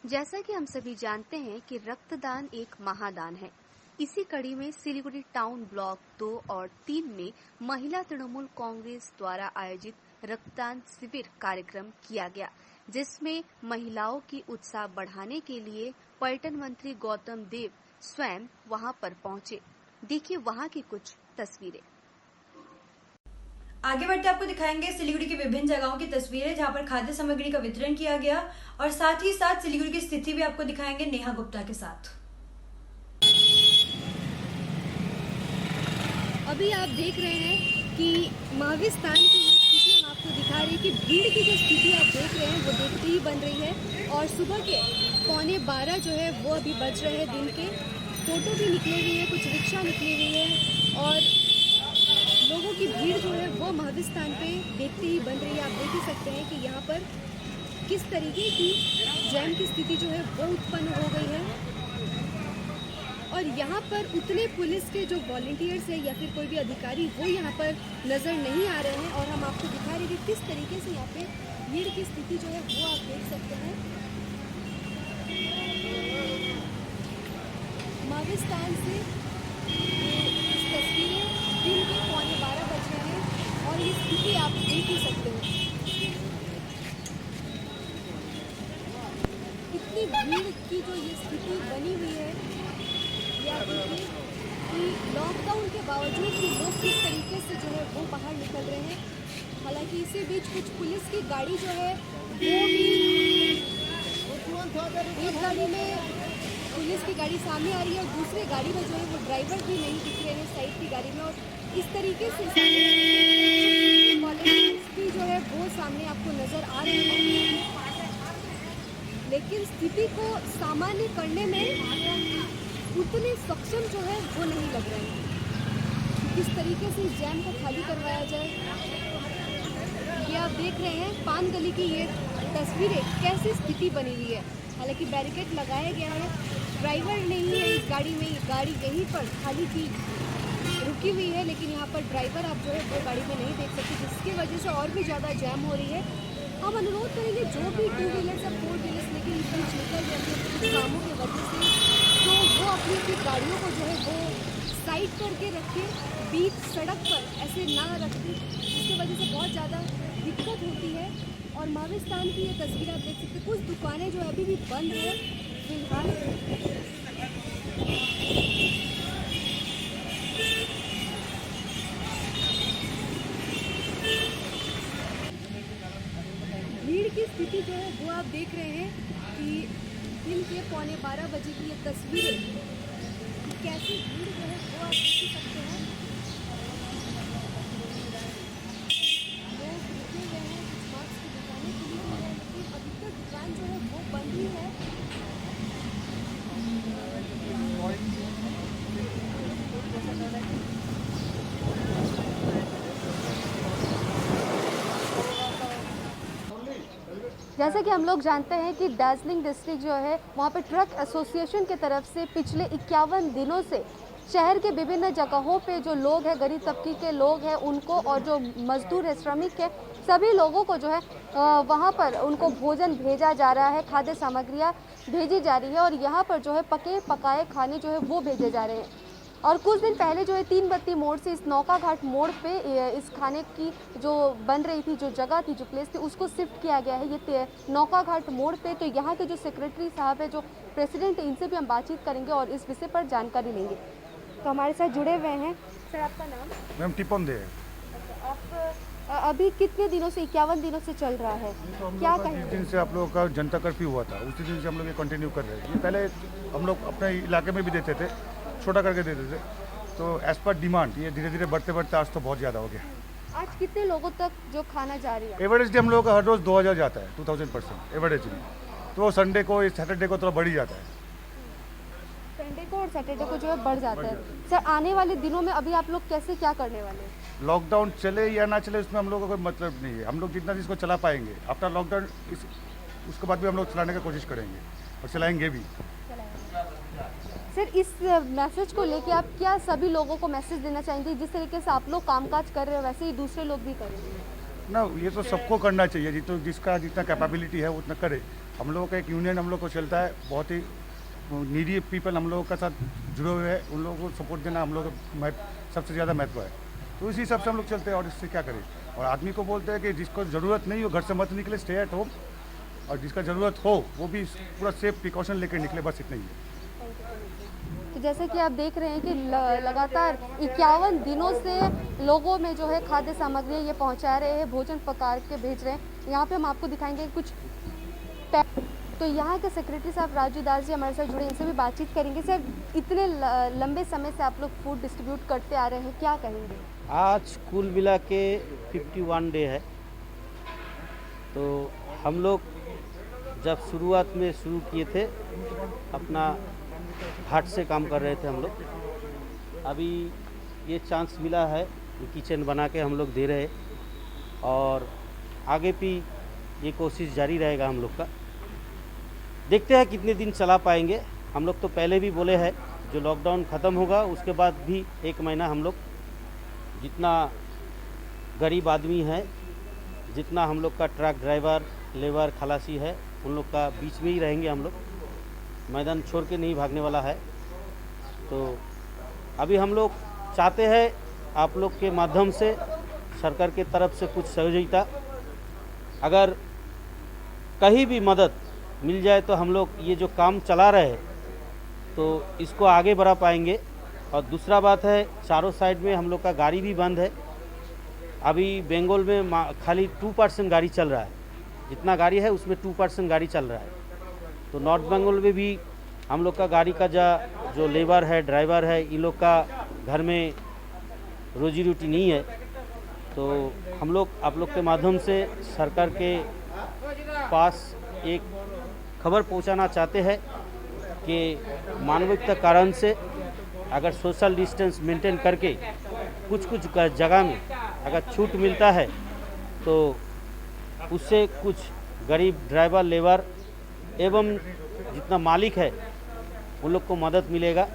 जैसा कि हम सभी जानते हैं कि रक्तदान एक महादान है। इसी कड़ी में सिलीगुड़ी टाउन ब्लॉक 2 और 3 में महिला तृणमूल कांग्रेस द्वारा आयोजित रक्तदान शिविर कार्यक्रम किया गया, जिसमें महिलाओं की उत्साह बढ़ाने के लिए पर्यटन मंत्री गौतम देव स्वयं वहां पर पहुंचे। देखिए वहां की कुछ तस्वीरें। आगे बढ़ते आपको दिखाएंगे सिलीगुड़ी की विभिन्न जगहों की तस्वीरें, जहां पर खाद्य सामग्री का वितरण किया गया, और साथ ही साथ सिलीगुड़ी की स्थिति भी आपको दिखाएंगे नेहा गुप्ता के साथ। अभी आप देख रहे हैं कि महाविस्तान की ये स्थिति हम आपको दिखा रहे हैं कि भीड़ की जो स्थिति आप देख रहे हैं वो देखते ही बन रही है। और सुबह के 11:15 जो है वो अभी बज रहे हैं दिन के। टोटो भी निकले हुए हैं, कुछ रिक्शा निकली हुई है और लोगों की भीड़ जो है वो महाविस्तान पे देखते ही बन रही है। आप देख ही सकते हैं कि यहाँ पर किस तरीके की जैम की स्थिति जो है वो उत्पन्न हो गई है। और यहाँ पर उतने पुलिस के जो वॉलंटियर्स है या फिर कोई भी अधिकारी वो यहाँ पर नज़र नहीं आ रहे हैं। और हम आपको दिखा रहे हैं कि किस तरीके से यहाँ पे भीड़ की स्थिति जो है वो आप देख सकते हैं। महाविस्तान से इस तस्वीरें दिन के 11:15 बज रहे हैं और ये स्थिति आप देख ही सकते हैं। इतनी भीड़ की जो ये स्थिति बनी हुई है, या देखिए कि लॉकडाउन के बावजूद भी लोग किस तरीके से जो है वो बाहर निकल रहे हैं। हालांकि इसी बीच कुछ पुलिस की गाड़ी जो है वो भी, एक गाड़ी में पुलिस की गाड़ी सामने आ रही है और दूसरी गाड़ी में जो है वो ड्राइवर भी नहीं दिख रहे हैं साइड की गाड़ी में। और इस तरीके से वॉलंटियर्स भी जो है वो सामने आपको नज़र आ रहे हैं। लेकिन स्थिति को सामान्य करने में उतने सक्षम जो है वो नहीं लग रहे हैं। किस तरीके से इस जैम को खाली करवाया जाए, ये आप देख रहे हैं। पान गली की ये तस्वीरें, कैसी स्थिति बनी हुई है। हालांकि बैरिकेड लगाया गया है, ड्राइवर नहीं है इस गाड़ी में, गाड़ी यहीं पर खाली की रुकी हुई है, लेकिन यहाँ पर ड्राइवर आप जो है वो गाड़ी में नहीं देख सकते, जिसकी वजह से और भी ज़्यादा जैम हो रही है। हम अनुरोध करेंगे जो भी 2 व्हीलर्स या 4 व्हीलर्स लेकिन इस बीच निकल जाते हैं कामों की वजह से, तो वो अपनी गाड़ियों को जो है वो साइड करके रखें, बीच सड़क पर ऐसे ना रखें, जिसकी वजह से बहुत ज़्यादा दिक्कत होती है। और महाविस्तान की ये तस्वीर आप देख सकते हैं, कुछ दुकानें जो अभी भी बंद है फिलहाल। भीड़ की स्थिति जो है वो आप देख रहे हैं कि दिन के 11:15 बजे की ये तस्वीरें, कैसी भीड़ जो है वो आप देख सकते हैं। लोग रुके हुए हैं कुछ मास्क की दुकानें खुली हुई है, लेकिन अभी तक दुकान जो है वो बंद ही है। जैसा कि हम लोग जानते हैं कि दार्जिलिंग डिस्ट्रिक्ट जो है वहाँ पे ट्रक एसोसिएशन की तरफ से पिछले 51 दिनों से शहर के विभिन्न जगहों पे जो लोग हैं, गरीब तबके के लोग हैं उनको, और जो मजदूर है, श्रमिक है, सभी लोगों को जो है वहाँ पर उनको भोजन भेजा जा रहा है, खाद्य सामग्रियाँ भेजी जा रही है और यहाँ पर जो है पके पकाए खाने जो है वो भेजे जा रहे हैं। और कुछ दिन पहले जो है 3 बत्ती मोड़ से इस नौका घाट मोड़ पे इस खाने की जो बन रही थी, जो जगह थी, जो प्लेस थी, उसको शिफ्ट किया गया है ये नौका घाट मोड़ पे। तो यहाँ के जो सेक्रेटरी साहब है, जो प्रेसिडेंट, इनसे भी हम बातचीत करेंगे और इस विषय पर जानकारी लेंगे। तो हमारे साथ जुड़े हुए हैं सर, आपका नाम? मैम टिपन दे। आप अभी कितने दिनों से, 51 दिनों से चल रहा है, तो क्या कहेंगे? जिस दिन से आप लोगों का जनता कर्फ्यू हुआ था उसी दिन से हम लोग ये कंटिन्यू कर रहे हैं। ये पहले हम लोग अपने इलाके में भी देते थे, छोटा करके देते थे, तो एज पर डिमांड ये धीरे धीरे बढ़ते बढ़ते आज तो बहुत ज़्यादा हो गया। आज कितने लोगों तक जो खाना जा रही है? एवरेज हम लोगों का हर रोज़ 2000 जाता है, 2000% एवरेज में। तो संडे को, सैटरडे को थोड़ा बढ़ ही जाता है। संडे को और सैटरडे को जो है बढ़ जाता है। सर, आने वाले दिनों में अभी आप लोग कैसे क्या करने वाले हैं? लॉकडाउन चले या ना चले उसमें हम लोगों का कोई मतलब नहीं है। हम लोग जितना इसको चला पाएंगे आफ्टर लॉकडाउन, उसके बाद भी हम लोग चलाने की कोशिश करेंगे और चलाएंगे भी। सर, इस मैसेज को लेके आप क्या सभी लोगों को मैसेज देना चाहेंगे? जिस तरीके से आप लोग कामकाज कर रहे हो वैसे ही दूसरे लोग भी करें ना, ये तो सबको करना चाहिए, जिसका जितना कैपेबिलिटी है उतना करे। हम लोगों का एक यूनियन हम लोग को चलता है, बहुत ही नीडी पीपल हम लोगों के साथ जुड़े हुए हैं, उन लोगों को सपोर्ट देना हम लोग का सबसे ज़्यादा महत्व है। तो इसी हिसाब से हम लोग चलते हैं और इससे क्या करें। और आदमी को बोलते हैं कि जिसको ज़रूरत नहीं हो घर से मत निकले, स्टे एट होम, और जिसका ज़रूरत हो वो भी पूरा सेफ प्रिकॉशन लेकर निकले, बस इतना ही है। तो जैसे कि आप देख रहे हैं कि लगातार 51 दिनों से लोगों में जो है खाद्य सामग्री ये पहुंचा रहे हैं, भोजन पका के भेज रहे हैं। यहाँ पे हम आपको दिखाएंगे कुछ तो यहाँ के सेक्रेटरी साहब राजू दास जी हमारे साथ जुड़े, इनसे भी बातचीत करेंगे। सर, इतने लंबे समय से आप लोग फूड डिस्ट्रीब्यूट करते आ रहे हैं, क्या कहेंगे? आज कुल मिला के 51 डे है। तो हम लोग जब शुरुआत में शुरू किए थे अपना हाथ से काम कर रहे थे हम लोग। अभी ये चांस मिला है किचन बना के हम लोग दे रहे, और आगे भी ये कोशिश जारी रहेगा हम लोग का। देखते हैं कितने दिन चला पाएंगे। हम लोग तो पहले भी बोले हैं जो लॉकडाउन ख़त्म होगा उसके बाद भी 1 महीना हम लोग जितना गरीब आदमी है, जितना हम लोग का ट्रक ड्राइवर लेबर खलासी है, उन लोग का बीच में ही रहेंगे हम लोग, मैदान छोड़ के नहीं भागने वाला है। तो अभी हम लोग चाहते हैं आप लोग के माध्यम से सरकार के तरफ से कुछ सहयोगिता, अगर कहीं भी मदद मिल जाए तो हम लोग ये जो काम चला रहे हैं तो इसको आगे बढ़ा पाएंगे। और दूसरा बात है, चारों साइड में हम लोग का गाड़ी भी बंद है। अभी बंगाल में खाली 2% गाड़ी चल रहा है, जितना गाड़ी है उसमें 2% गाड़ी चल रहा है। तो नॉर्थ बंगाल में भी हम लोग का गाड़ी का जो लेबर है, ड्राइवर है, इन लोग का घर में रोजी रोटी नहीं है। तो हम लोग आप लोग के माध्यम से सरकार के पास एक खबर पहुंचाना चाहते हैं कि मानवीय कारण से अगर सोशल डिस्टेंस मेंटेन करके कुछ जगह में अगर छूट मिलता है तो उससे कुछ गरीब ड्राइवर लेबर एवं जितना मालिक है उन लोग को मदद मिलेगा।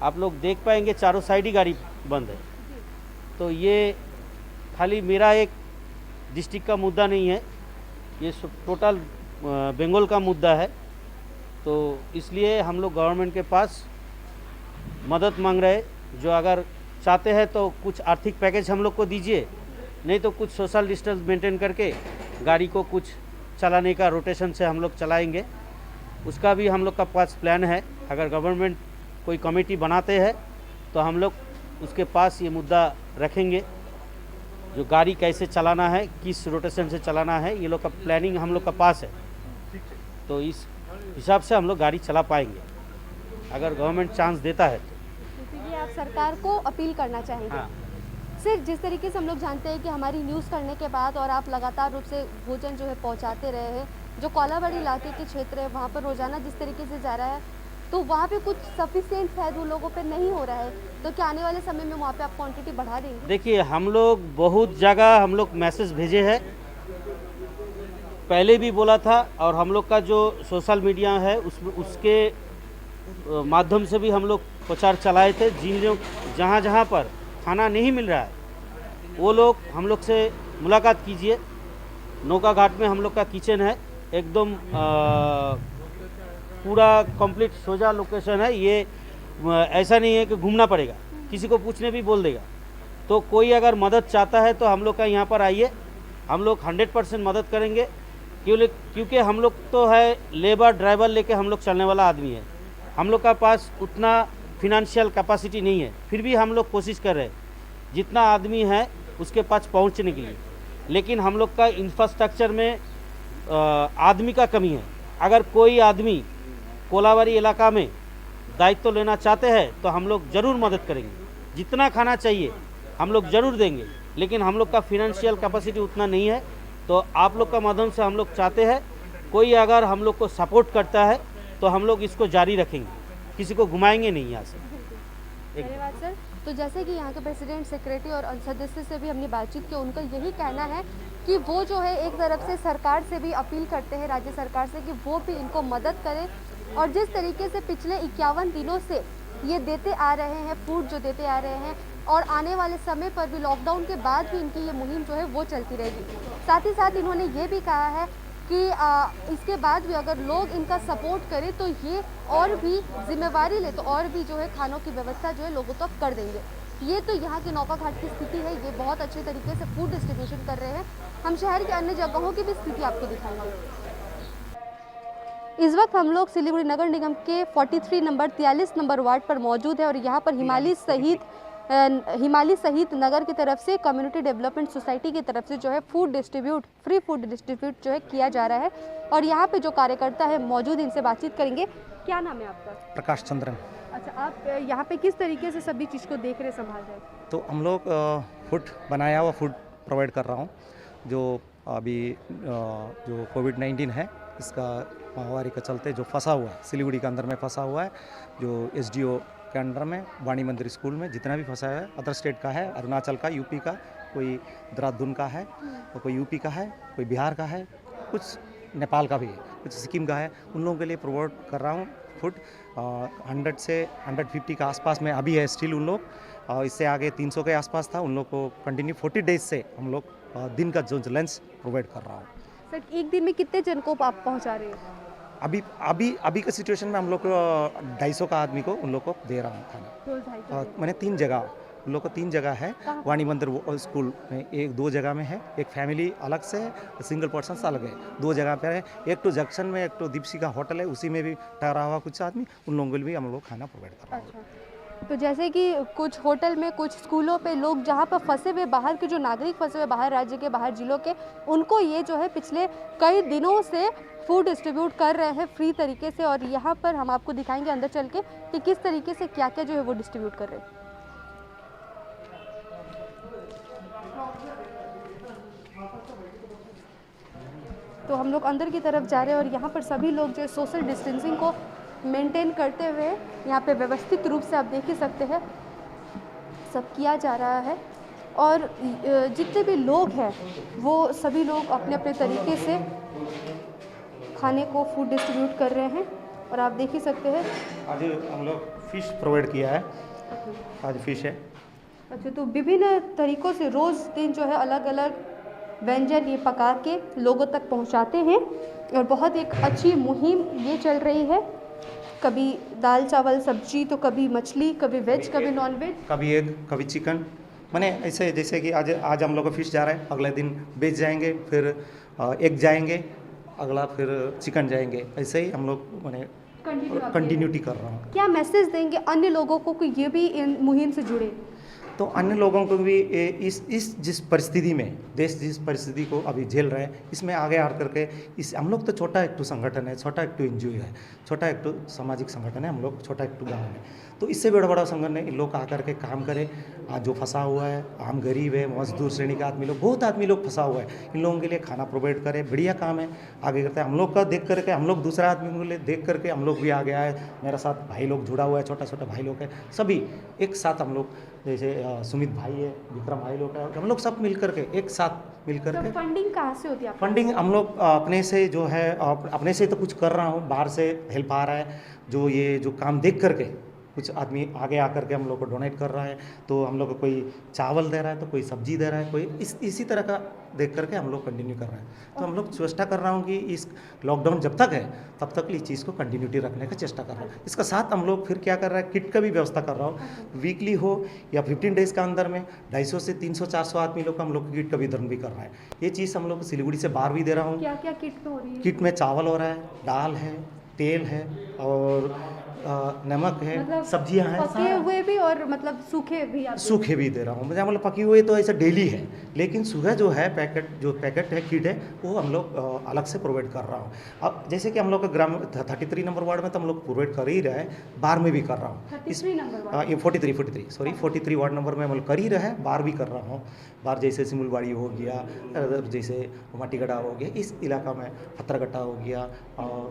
आप लोग देख पाएंगे चारों साइड ही गाड़ी बंद है। तो ये खाली मेरा एक डिस्ट्रिक्ट का मुद्दा नहीं है, ये टोटल बंगाल का मुद्दा है। तो इसलिए हम लोग गवर्नमेंट के पास मदद मांग रहे, जो अगर चाहते हैं तो कुछ आर्थिक पैकेज हम लोग को दीजिए, नहीं तो कुछ सोशल डिस्टेंस मेंटेन करके गाड़ी को कुछ चलाने का रोटेशन से हम लोग चलाएंगे। उसका भी हम लोग का पास प्लान है। अगर गवर्नमेंट कोई कमेटी बनाते हैं तो हम लोग उसके पास ये मुद्दा रखेंगे, जो गाड़ी कैसे चलाना है, किस रोटेशन से चलाना है, ये लोग का प्लानिंग हम लोग का पास है। तो इस हिसाब से हम लोग गाड़ी चला पाएंगे अगर गवर्नमेंट चांस देता है तो। ये आप सरकार को अपील करना चाहेंगे? हाँ। सर, जिस तरीके से हम लोग जानते हैं कि हमारी न्यूज़ करने के बाद और आप लगातार रूप से भोजन जो है पहुंचाते रहे हैं, जो कोलाबाड़ी इलाके के क्षेत्र है वहाँ पर रोज़ाना जिस तरीके से जा रहा है, तो वहाँ पे कुछ सफिशिएंट शायद उन लोगों पे नहीं हो रहा है, तो क्या आने वाले समय में वहाँ पे आप क्वांटिटी बढ़ा देंगे? देखिए, हम लोग बहुत जगह हम लोग मैसेज भेजे हैं, पहले भी बोला था, और हम लोग का जो सोशल मीडिया है उसके माध्यम से भी हम लोग प्रचार चलाए थे। जिन लोग जहाँ पर खाना नहीं मिल रहा है वो लोग हम लोग से मुलाकात कीजिए। नौका घाट में हम लोग का किचन है, एकदम पूरा कंप्लीट सोजा लोकेशन है। ये ऐसा नहीं है कि घूमना पड़ेगा, किसी को पूछने भी बोल देगा। तो कोई अगर मदद चाहता है तो हम लोग का यहाँ पर आइए, हम लोग 100% मदद करेंगे। क्योंकि हम लोग तो है लेबर ड्राइवर लेके हम लोग चलने वाला आदमी है, हम लोग का पास उतना फिनेंशियल कैपेसिटी नहीं है, फिर भी हम लोग कोशिश कर रहे हैं जितना आदमी है उसके पास पहुंचने के लिए। लेकिन हम लोग का इंफ्रास्ट्रक्चर में आदमी का कमी है। अगर कोई आदमी कोलाबाड़ी इलाका में दायित्व लेना चाहते हैं तो हम लोग ज़रूर मदद करेंगे, जितना खाना चाहिए हम लोग ज़रूर देंगे। लेकिन हम लोग का फिनेंशियल कैपेसिटी उतना नहीं है। तो आप लोग का माध्यम से हम लोग चाहते हैं कोई अगर हम लोग को सपोर्ट करता है तो हम लोग इसको जारी रखेंगे, किसी को घुमाएंगे नहीं यहाँ से। धन्यवाद सर। तो जैसे कि यहाँ के प्रेसिडेंट, सेक्रेटरी और सदस्य से भी हमने बातचीत की, उनका यही कहना है कि वो जो है एक तरफ से सरकार से भी अपील करते हैं, राज्य सरकार से, कि वो भी इनको मदद करे और जिस तरीके से पिछले 51 दिनों से ये देते आ रहे हैं, फूड जो देते आ रहे हैं, और आने वाले समय पर भी लॉकडाउन के बाद भी इनकी ये मुहिम जो है वो चलती रहेगी। साथ ही साथ इन्होंने ये भी कहा है कि इसके बाद भी अगर लोग इनका सपोर्ट करें तो ये और भी जिम्मेवारी ले तो और भी जो है खानों की व्यवस्था जो है लोगों तक कर देंगे। ये तो यहाँ के नौका घाट की स्थिति है, ये बहुत अच्छे तरीके से फूड डिस्ट्रीब्यूशन कर रहे हैं। हम शहर के अन्य जगहों की भी स्थिति आपको दिखाएंगे। इस वक्त हम लोग सिलीगुड़ी नगर निगम के 43 नंबर 43 नंबर वार्ड पर मौजूद है और यहाँ पर हिमालय सहित नगर की तरफ से कम्युनिटी डेवलपमेंट सोसाइटी की तरफ से जो है फ्री फूड डिस्ट्रीब्यूट जो है किया जा रहा है। और यहाँ पे जो कार्यकर्ता है मौजूद, इनसे बातचीत करेंगे। क्या नाम है आपका? प्रकाश चंद्रन। अच्छा, आप यहाँ पे किस तरीके से सभी चीज़ को देख रहे, संभाल रहे? तो हम लोग फूड बनाया हुआ फूड प्रोवाइड कर रहा हूँ। जो अभी जो कोविड-19 है, इसका महामारी के चलते जो फंसा हुआ है, सिलीगुड़ी के अंदर में फंसा हुआ है, जो SDO के अंडर में वाणी मंदिर स्कूल में जितना भी फंसा है, अदर स्टेट का है, अरुणाचल का, यूपी का, कोई देहरादून का है, तो कोई यूपी का है, कोई बिहार का है, कुछ नेपाल का भी है, कुछ सिक्किम का है। उन लोगों के लिए प्रोवाइड कर रहा हूँ फूड। 100 से 150 के आसपास में अभी है स्टिल उन लोग, इससे आगे 300 के आसपास था। उन लोग को कंटिन्यू 40 डेज से हम लोग दिन का जो लंच प्रोवाइड कर रहा हूँ। सर, एक दिन में कितने जन को आप पहुँचा रहे हैं? अभी के सिचुएशन में हम लोग 250 का आदमी को उन लोग को दे रहा हूँ खाना। मैंने 3 जगह, उन लोग को 3 जगह है। वाणी मंदिर स्कूल में 1-2 जगह में है, एक फैमिली अलग से है, सिंगल पर्सन अलग है, 2 जगह पर है। एक तो जंक्शन में, एक तो दीपशिका होटल है, उसी में भी ठहरा हुआ कुछ आदमी, उन लोगों को भी हम लोग खाना प्रोवाइड कर रहे हैं। तो जैसे कि कुछ होटल में, कुछ स्कूलों पे लोग जहाँ पर फंसे हुए बाहर के जो नागरिक फंसे हुए बाहर राज्य के, बाहर जिलों के, उनको ये जो है पिछले कई दिनों से फूड डिस्ट्रीब्यूट कर रहे हैं फ्री तरीके से। और यहाँ पर हम आपको दिखाएंगे अंदर चल के कि किस तरीके से क्या क्या जो है वो डिस्ट्रीब्यूट कर रहे हैं। तो हम लोग अंदर की तरफ जा रहे हैं और यहाँ पर सभी लोग जो है सोशल डिस्टेंसिंग को मेंटेन करते हुए यहाँ पे व्यवस्थित रूप से आप देख ही सकते हैं सब किया जा रहा है। और जितने भी लोग हैं वो सभी लोग अपने अपने तरीके से खाने को फूड डिस्ट्रीब्यूट कर रहे हैं और आप देख ही सकते हैं। आज हम लोग फिश प्रोवाइड किया है, आज फिश है। अच्छा, तो विभिन्न तरीक़ों से रोज़ दिन जो है अलग अलग व्यंजन ये पका के लोगों तक पहुंचाते हैं और बहुत एक अच्छी मुहिम ये चल रही है। कभी दाल चावल सब्जी, तो कभी मछली, कभी वेज, कभी नॉन वेज, कभी एग, कभी चिकन। मैंने ऐसे जैसे कि आज हम लोग का फिश जा रहा है, अगले दिन वेज जाएंगे, फिर एग जाएंगे, अगला फिर चिकन जाएंगे। ऐसे ही हम लोग मैंने कंटिन्यूटी कर रहा हूँ। क्या मैसेज देंगे अन्य लोगों को कि ये भी इन मुहिम से जुड़े? तो अन्य लोगों को भी इस जिस परिस्थिति में देश जिस परिस्थिति को अभी झेल रहे हैं, इसमें आगे आ करके इस हम लोग तो छोटा एक संगठन है, छोटा एक NGO है, छोटा एक सामाजिक संगठन है हम लोग, छोटा एक गाँव में। तो इससे बड़ा संगठन है, इन लोग आकर के काम करे। आज जो फंसा हुआ है, आम गरीब है, मजदूर श्रेणी का आदमी लोग, बहुत आदमी लोग फंसा हुआ है, इन लोगों के लिए खाना प्रोवाइड करे, बढ़िया काम है। आगे करते हैं हम लोग का देख करके, हम लोग दूसरा आदमी को देख करके हम लोग भी आगे आए। मेरा साथ भाई लोग जुड़ा हुआ है, छोटा भाई लोग है, सभी एक साथ हम लोग, जैसे सुमित भाई है, विक्रम भाई लोग है, हम लोग सब मिल करके एक साथ मिल करके। तो फंडिंग कहाँ से होती है? फंडिंग हम लोग अपने से जो है, अपने से तो कुछ कर रहा हूँ, बाहर से हेल्प आ रहा है। जो ये जो काम देख करके कुछ आदमी आगे आकर के हम लोग को डोनेट कर रहा है, तो हम लोग को कोई चावल दे रहा है, तो कोई सब्जी दे रहा है, कोई इसी तरह का देख करके हम लोग कंटिन्यू कर रहे हैं। तो हम लोग चेष्टा कर रहा हूँ कि इस लॉकडाउन जब तक है तब तक इस चीज़ को कंटिन्यूटी रखने का चेष्टा कर रहा हूँ। इसका साथ हम लोग फिर क्या कर रहे हैं, किट का भी व्यवस्था कर रहा हूँ। वीकली हो या 15 डेज़ के अंदर में 250 से 300-400 आदमी लोग का हम लोग किट का वितरण भी कर रहा है। ये चीज़ हम लोग सिलीगुड़ी से बाहर भी दे रहा हूँ। क्या क्या किट में हो रही है? किट में चावल हो रहा है, दाल है, तेल है और नमक है, मतलब सब्जियां हैं, पके हुए भी और मतलब सूखे भी आप सूखे भी दे रहा हूँ। मुझे मतलब पकी हुई तो ऐसा डेली है, लेकिन सूखा जो है पैकेट है, किट है, वो हम लोग अलग से प्रोवाइड कर रहा हूँ। अब जैसे कि हम लोग ग्राम 33 नंबर वार्ड में तो हम लोग प्रोवाइड कर ही रहे हैं, बाहर में भी कर रहा हूँ। 43 वार्ड नंबर में हम लोग कर ही रहे हैं, बाहर भी कर रहा हूँ। बाहर जैसे सिमुलवाड़ी हो गया, जैसे माटीगढ़ा हो गया, इस इलाका में पत्थरगट्टा हो गया,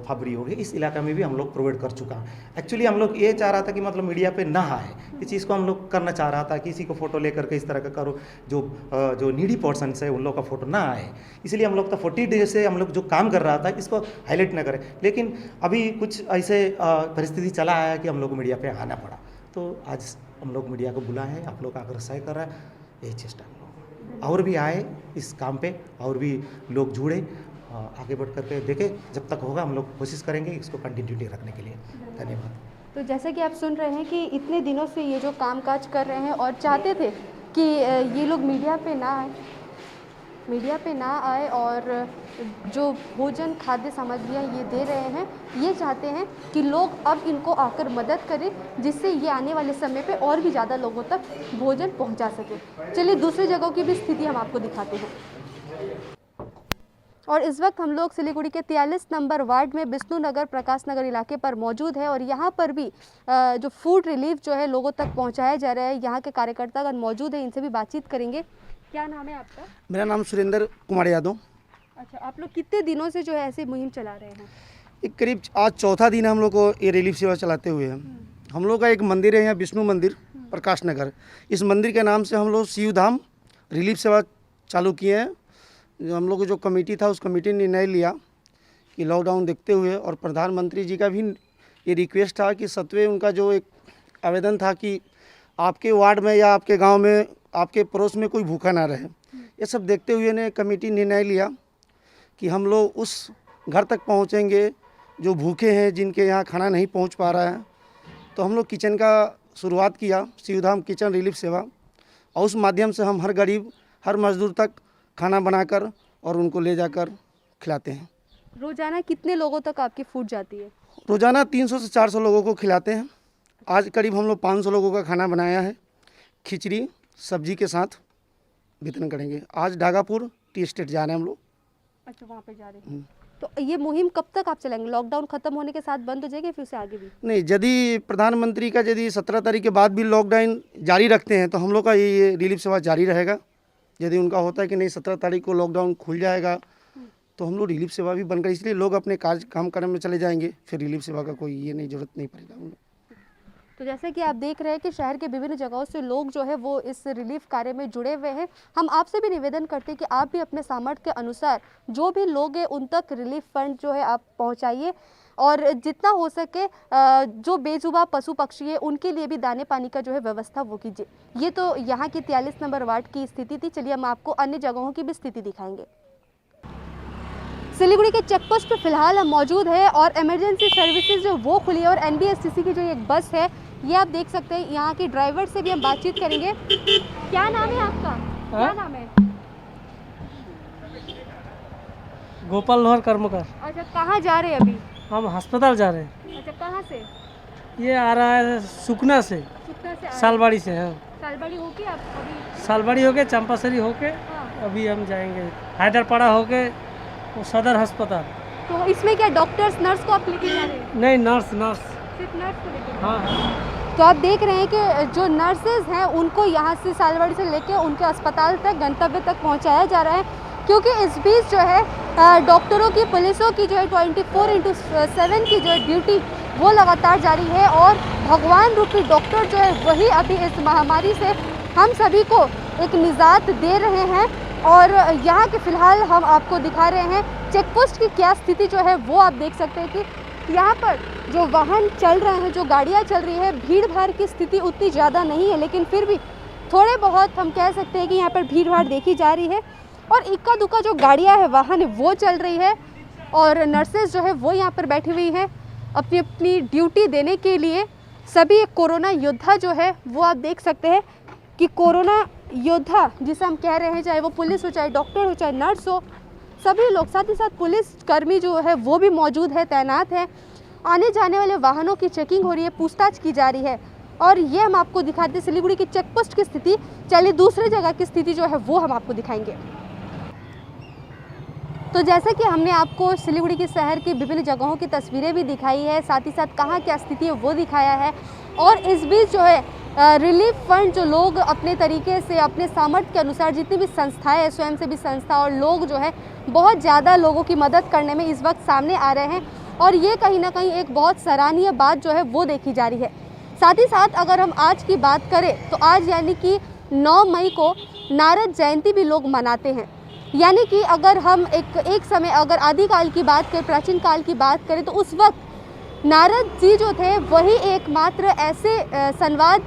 फाबड़ी हो गया, इस इलाका में भी हम लोग प्रोवाइड कर चुका है। एक्चुअली हम लोग ये चाह रहा था कि मतलब मीडिया पे ना आए, इस चीज़ को हम लोग करना चाह रहा था, किसी को फ़ोटो लेकर के इस तरह का करो जो नीडी पर्सन है उन लोग का फ़ोटो ना आए, इसलिए हम लोग तो 40 डेज से हम लोग जो काम कर रहा था इसको हाईलाइट ना करें। लेकिन अभी कुछ ऐसे परिस्थिति चला आया कि हम लोग को मीडिया पे आना पड़ा, तो आज हम लोग मीडिया को बुलाए हैं, आप लोग आकर सहाय कर रहा है, यही चेष्टा हम लोग और भी आए इस काम पे और भी लोग जुड़े, आगे बढ़ करके देखें, जब तक होगा हम लोग कोशिश करेंगे इसको कंटिन्यूटी रखने के लिए। धन्यवाद। तो जैसे कि आप सुन रहे हैं कि इतने दिनों से ये जो कामकाज कर रहे हैं और चाहते थे कि ये लोग मीडिया पे ना आए और जो भोजन खाद्य सामग्रियाँ ये दे रहे हैं, ये चाहते हैं कि लोग अब इनको आकर मदद करें, जिससे ये आने वाले समय पे और भी ज़्यादा लोगों तक भोजन पहुंचा सके। चलिए दूसरी जगहों की भी स्थिति हम आपको दिखाते हैं। और इस वक्त हम लोग सिलीगुड़ी के 43 नंबर वार्ड में विष्णु नगर प्रकाश नगर इलाके पर मौजूद है और यहाँ पर भी जो फूड रिलीफ जो है लोगों तक पहुँचाया जा रहा है। यहाँ के कार्यकर्तागण मौजूद है, इनसे भी बातचीत करेंगे। क्या नाम है आपका? मेरा नाम सुरेंद्र कुमार यादव। अच्छा, आप लोग कितने दिनों से जो है ऐसे मुहिम चला रहे हैं? एक करीब आज चौथा दिन हम लोग को ये रिलीफ सेवा चलाते हुए हैं। हम लोग का एक मंदिर है यहाँ विष्णु मंदिर प्रकाश नगर, इस मंदिर के नाम से हम लोग शिव धाम रिलीफ सेवा चालू किए हैं। हम लोग जो कमेटी था उस कमेटी ने निर्णय लिया कि लॉकडाउन देखते हुए और प्रधानमंत्री जी का भी ये रिक्वेस्ट था कि सत्वे उनका जो एक आवेदन था कि आपके वार्ड में या आपके गांव में आपके पड़ोस में कोई भूखा ना रहे, ये सब देखते हुए ने कमेटी निर्णय लिया कि हम लोग उस घर तक पहुंचेंगे जो भूखे हैं, जिनके यहाँ खाना नहीं पहुंच पा रहा है। तो हम लोग किचन का शुरुआत किया, शिवधाम किचन रिलीफ सेवा, और उस माध्यम से हम हर गरीब हर मजदूर तक खाना बनाकर और उनको ले जाकर खिलाते हैं। रोजाना कितने लोगों तक आपकी फूड जाती है? रोजाना 300 से 400 लोगों को खिलाते हैं। आज करीब हम लोग 500 लोगों का खाना बनाया है, खिचड़ी सब्जी के साथ वितरण करेंगे। आज ढागापुर टी एस्टेट जा रहे हैं हम लोग। अच्छा, वहाँ पे जा रहे हैं। तो ये मुहिम कब तक आप चलाएंगे? लॉकडाउन खत्म होने के साथ बंद हो जाएगी फिर से आगे भी? नहीं, यदि प्रधानमंत्री का यदि 17 तारीख के बाद भी लॉकडाउन जारी रखते हैं तो हम लोग का ये रिलीफ सेवा जारी रहेगा। यदि उनका होता है कि नहीं 17 तारीख को लॉकडाउन खुल जाएगा तो हम लोग रिलीफ सेवा भी बनकर, इसलिए लोग अपने काम करने में चले जाएंगे, फिर रिलीफ सेवा का कोई ये नहीं जरूरत नहीं पड़ेगा हम लोग। तो जैसे कि आप देख रहे हैं कि शहर के विभिन्न जगहों से लोग जो है वो इस रिलीफ कार्य में जुड़े हुए हैं। हम आपसे भी निवेदन करते हैं कि आप भी अपने सामर्थ्य के अनुसार जो भी लोग हैं उन तक रिलीफ फंड जो है आप पहुंचाइए और जितना हो सके जो बेजुबान पशु पक्षी है उनके लिए भी दाने पानी का जो है व्यवस्था वो कीजिए। ये तो यहाँ की 43 नंबर वार्ड की स्थिति थी। चलिए हम आपको अन्य जगहों की भी स्थिति दिखाएंगे। सिलीगुड़ी के चेक पोस्ट पर फिलहाल हम मौजूद है और इमरजेंसी सर्विसेज जो वो खुली है और NBSTC की जो एक बस है ये आप देख सकते हैं। यहाँ के ड्राइवर से भी हम बातचीत करेंगे। क्या नाम है आपका? क्या नाम है? गोपाल लोहर कर्मकार। अच्छा, कहाँ जा रहे हैं अभी? हम अस्पताल जा रहे हैं। अच्छा, कहाँ से? ये आ रहा है सुकना से। सुकना से? सालबाड़ी से। हाँ, सालबाड़ी होके आप अभी? सालबाड़ी होके चंपासरी होके अभी हम जाएंगे हैदरपाड़ा होके वो सदर अस्पताल। तो इसमें क्या डॉक्टर्स नर्स को आप लेके जा रहे हैं? नहीं, नर्स सिर्फ नर्स को लेके? हाँ। तो आप देख रहे हैं कि जो नर्सेज हैं उनको यहाँ से सालबाड़ी से लेके उनके अस्पताल तक गंतव्य तक पहुँचाया जा रहा है, क्योंकि इस बीच जो है डॉक्टरों की पुलिसों की जो है 24/7 की जो है ड्यूटी वो लगातार जारी है और भगवान रूपी डॉक्टर जो है वही अभी इस महामारी से हम सभी को एक निजात दे रहे हैं। और यहाँ के फ़िलहाल हम आपको दिखा रहे हैं चेक पोस्ट की क्या स्थिति जो है वो आप देख सकते हैं कि यहाँ पर जो वाहन चल रहे हैं, जो गाड़ियाँ चल रही है, भीड़ भाड़ की स्थिति उतनी ज़्यादा नहीं है, लेकिन फिर भी थोड़े बहुत हम कह सकते हैं कि यहाँ पर भीड़ भाड़ देखी जा रही है और इक्का दुक्का जो गाड़ियाँ है वाहन है वो चल रही है और नर्सेज जो है वो यहाँ पर बैठी हुई है अपनी अपनी ड्यूटी देने के लिए। सभी कोरोना योद्धा जो है वो आप देख सकते हैं कि कोरोना योद्धा जिसे हम कह रहे हैं, चाहे वो पुलिस हो, चाहे डॉक्टर हो, चाहे नर्स हो, सभी लोग, साथ ही साथ पुलिस कर्मी जो है वो भी मौजूद है, तैनात है। आने जाने वाले वाहनों की चेकिंग हो रही है, पूछताछ की जा रही है और ये हम आपको दिखाते हैं सिलीगुड़ी की चेक पोस्ट की स्थिति। चलिए दूसरी जगह की स्थिति जो है वो हम आपको दिखाएंगे। तो जैसे कि हमने आपको सिलीगुड़ी के शहर की विभिन्न जगहों की तस्वीरें भी दिखाई है, साथ ही साथ कहाँ क्या स्थिति है वो दिखाया है और इस बीच जो है रिलीफ फंड जो लोग अपने तरीके से अपने सामर्थ्य के अनुसार जितनी भी संस्थाएं, स्वयंसेवी संस्था और लोग जो है बहुत ज़्यादा लोगों की मदद करने में इस वक्त सामने आ रहे हैं और ये कहीं ना कहीं एक बहुत सराहनीय बात जो है वो देखी जा रही है। साथ ही साथ अगर हम आज की बात करें तो आज यानी कि 9 मई को नारद जयंती भी लोग मनाते हैं। यानी कि अगर हम एक समय अगर आदिकाल की बात करें, प्राचीन काल की बात करें, तो उस वक्त नारद जी जो थे वही एकमात्र ऐसे संवाद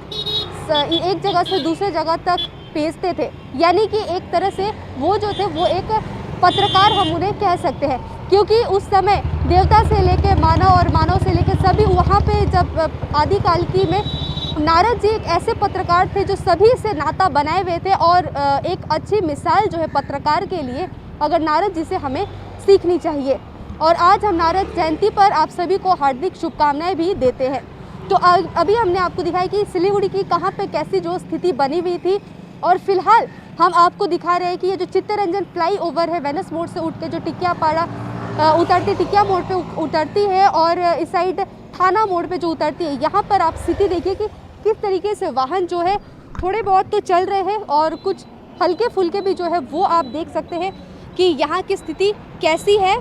एक जगह से दूसरे जगह तक भेजते थे। यानी कि एक तरह से वो जो थे वो एक पत्रकार हम उन्हें कह सकते हैं, क्योंकि उस समय देवता से लेके मानव और मानव से लेके सभी वहाँ पे जब आदिकाल की में नारद जी एक ऐसे पत्रकार थे जो सभी से नाता बनाए हुए थे और एक अच्छी मिसाल जो है पत्रकार के लिए अगर नारद जी से हमें सीखनी चाहिए। और आज हम नारद जयंती पर आप सभी को हार्दिक शुभकामनाएं भी देते हैं। तो अभी हमने आपको दिखाया कि सिलीगुड़ी की कहाँ पे कैसी जो स्थिति बनी हुई थी, और फिलहाल हम आपको दिखा रहे हैं कि ये जो चित्तरंजन फ्लाईओवर है वेनस मोड़ से उठ के जो टिकियापाड़ा उतरती टिकिया मोड़ पे उतरती है और इस साइड थाना मोड़ पे जो उतरती है, यहाँ पर आप स्थिति देखिए कि किस तरीके से वाहन जो है थोड़े बहुत तो चल रहे हैं और कुछ हल्के फुल्के भी जो है वो आप देख सकते हैं कि यहाँ की स्थिति कैसी है।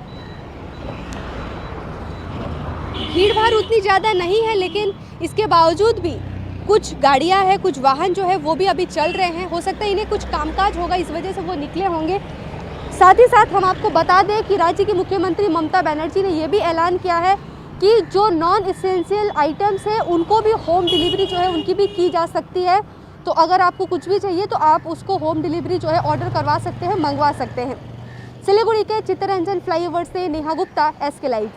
भीड़ भाड़ उतनी ज़्यादा नहीं है, लेकिन इसके बावजूद भी कुछ गाड़ियाँ हैं, कुछ वाहन जो है वो भी अभी चल रहे हैं। हो सकता है इन्हें कुछ कामकाज होगा, इस वजह से वो निकले होंगे। साथ ही साथ हम आपको बता दें कि राज्य की मुख्यमंत्री ममता बनर्जी ने ये भी ऐलान किया है कि जो नॉन एसेंशियल आइटम्स हैं उनको भी होम डिलीवरी जो है उनकी भी की जा सकती है। तो अगर आपको कुछ भी चाहिए तो आप उसको होम डिलीवरी जो है ऑर्डर करवा सकते हैं, मंगवा सकते हैं। सिलीगुड़ी के चित्तरंजन फ्लाईओवर से Neha Gupta, SK live.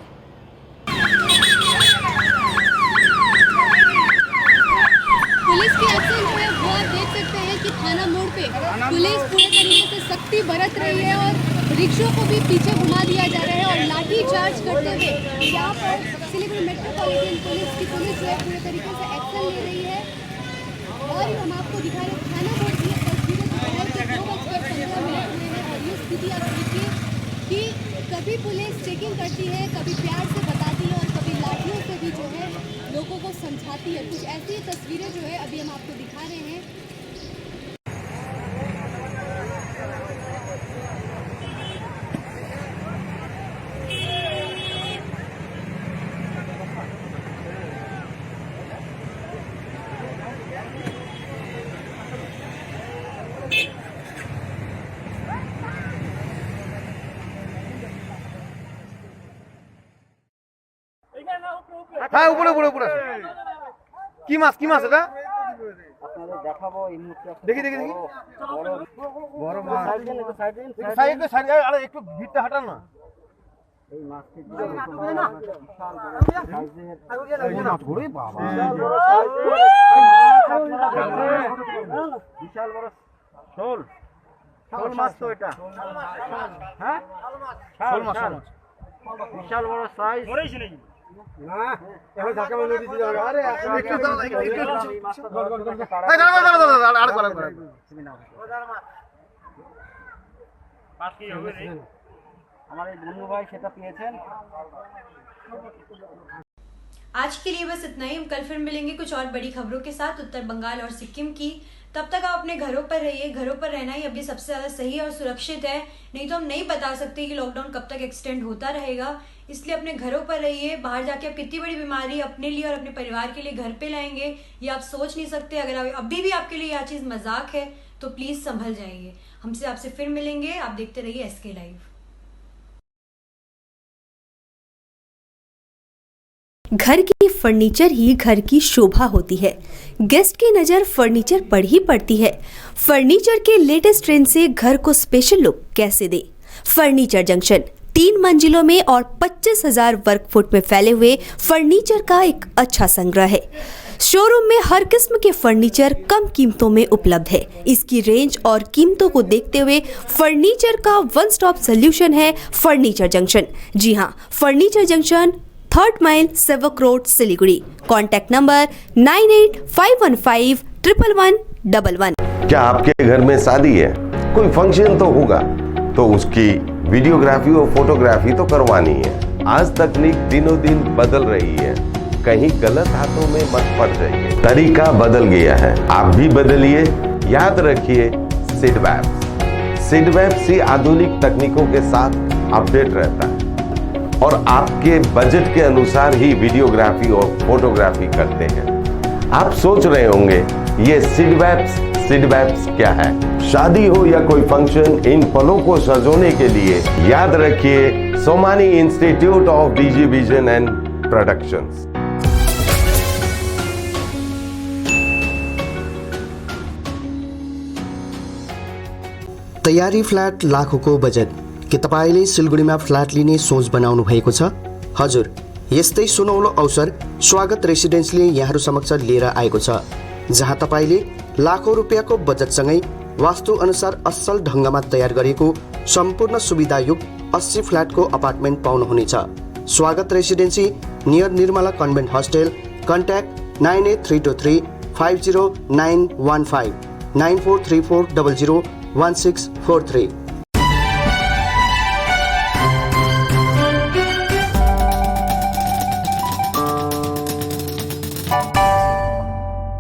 Police की एक्शन जो है वो आप देख सकते हैं कि थाना मोड़ पे पुलिस पूरे तरीके से सख्ती बरत रही है और रिक्शों को भी पीछे घुमा दिया जा रहा है और लाठी चार्ज करते हुए यहाँ पर सिलीगुड़ी मेट्रोपॉलिटन पुलिस की पुलिस जो है पूरे तरीके से एक्शन ले रही है। और हम आपको दिखा रहे हैं थाना मोड़ की तस्वीरें दिखा रहे हैं 2:15 में और ये स्थिति आप देखिए कि कभी पुलिस चेकिंग करती है, कभी प्यार से बताती है और कभी लाठियों से भी जो है लोगों को समझाती है। कुछ ऐसी तस्वीरें जो है अभी हम आपको दिखा रहे हैं। হ্যাঁ উপরে উপরে উপরে কি মাছ এটা আপনাদের দেখাবো এই মুহূর্তে। দেখি দেখি দেখি বড় মাছ সাইড সাইড আরে একটু ভিড়টা হাঁটান না। এই মাছটি বিশাল বড় শোল শোল মাছ তো এটা। হ্যাঁ শোল মাছ বিশাল বড় সাইজ। না এখন ঢাকা মেলে দিতে যাবে। আরে একটু দাও একটু এই দাঁড়া দাঁড়া দাঁড়া আর করা তুমি না পাঁচ কি হবে রে हमारे बंधु भाई সেটা পেয়েছেন। आज के लिए बस इतना ही। हम कल फिर मिलेंगे कुछ और बड़ी खबरों के साथ उत्तर बंगाल और सिक्किम की। तब तक आप अपने घरों पर रहिए। घरों पर रहना ही अभी सबसे ज़्यादा सही और सुरक्षित है, नहीं तो हम नहीं बता सकते कि लॉकडाउन कब तक एक्सटेंड होता रहेगा। इसलिए अपने घरों पर रहिए। बाहर जाके आप कितनी बड़ी बीमारी अपने लिए और अपने परिवार के लिए घर पे लाएंगे ये आप सोच नहीं सकते। अगर अभी भी आपके लिए यह चीज़ मजाक है तो प्लीज़ संभल जाइए। हमसे आपसे फिर मिलेंगे। आप देखते रहिए SK लाइव। घर की फर्नीचर ही घर की शोभा होती है। गेस्ट की नज़र फर्नीचर पर ही पड़ती है। फर्नीचर के लेटेस्ट ट्रेंड से घर को स्पेशल लुक कैसे दे। फर्नीचर जंक्शन 3 मंजिलों में और 25,000 वर्ग फुट में फैले हुए फर्नीचर का एक अच्छा संग्रह है। शोरूम में हर किस्म के फर्नीचर कम कीमतों में उपलब्ध है। इसकी रेंज और कीमतों को देखते हुए फर्नीचर का वन स्टॉप सोल्यूशन है फर्नीचर जंक्शन। जी हाँ, furniture junction 3rd mile Sevoke road Siliguri. Contact number 9851511111। क्या आपके घर में शादी है, कोई फंक्शन तो होगा, तो उसकी वीडियोग्राफी और फोटोग्राफी तो करवानी है। आज तकनीक दिनों दिन बदल रही है, कहीं गलत हाथों में मत पड़ जाइए। तरीका बदल गया है, आप भी बदलिए। याद रखिए सिडवैप से आधुनिक तकनीकों के साथ अपडेट रहता है। और आपके बजट के अनुसार ही वीडियोग्राफी और फोटोग्राफी करते हैं। आप सोच रहे होंगे ये सिडवैप्स क्या है? शादी हो या कोई फंक्शन, इन पलों को सजोने के लिए याद रखिए Somani institute of DG vision and productions. तयारी फ्ल्याट लाखौंको बजेट के तपाईले सिलगढीमा फ्ल्याट लिने सोच बनाउनु भएको छ? हजुर, यस्तै सुनौलो अवसर स्वागत रेसिडेन्सले यहाँहरू समक्ष लिएर आएको छ, जहाँ तपाईले लाखौं रुपियाँको बजेटसँगै वास्तु अनुसार असल ढङ्गमा तयार गरेको सम्पूर्ण सुविधायुक्त 80 फ्ल्याटको अपार्टमेन्ट पाउनुहुनेछ। स्वागत residency near Nirmala convent hostel. Contact 9832350915 9434001643।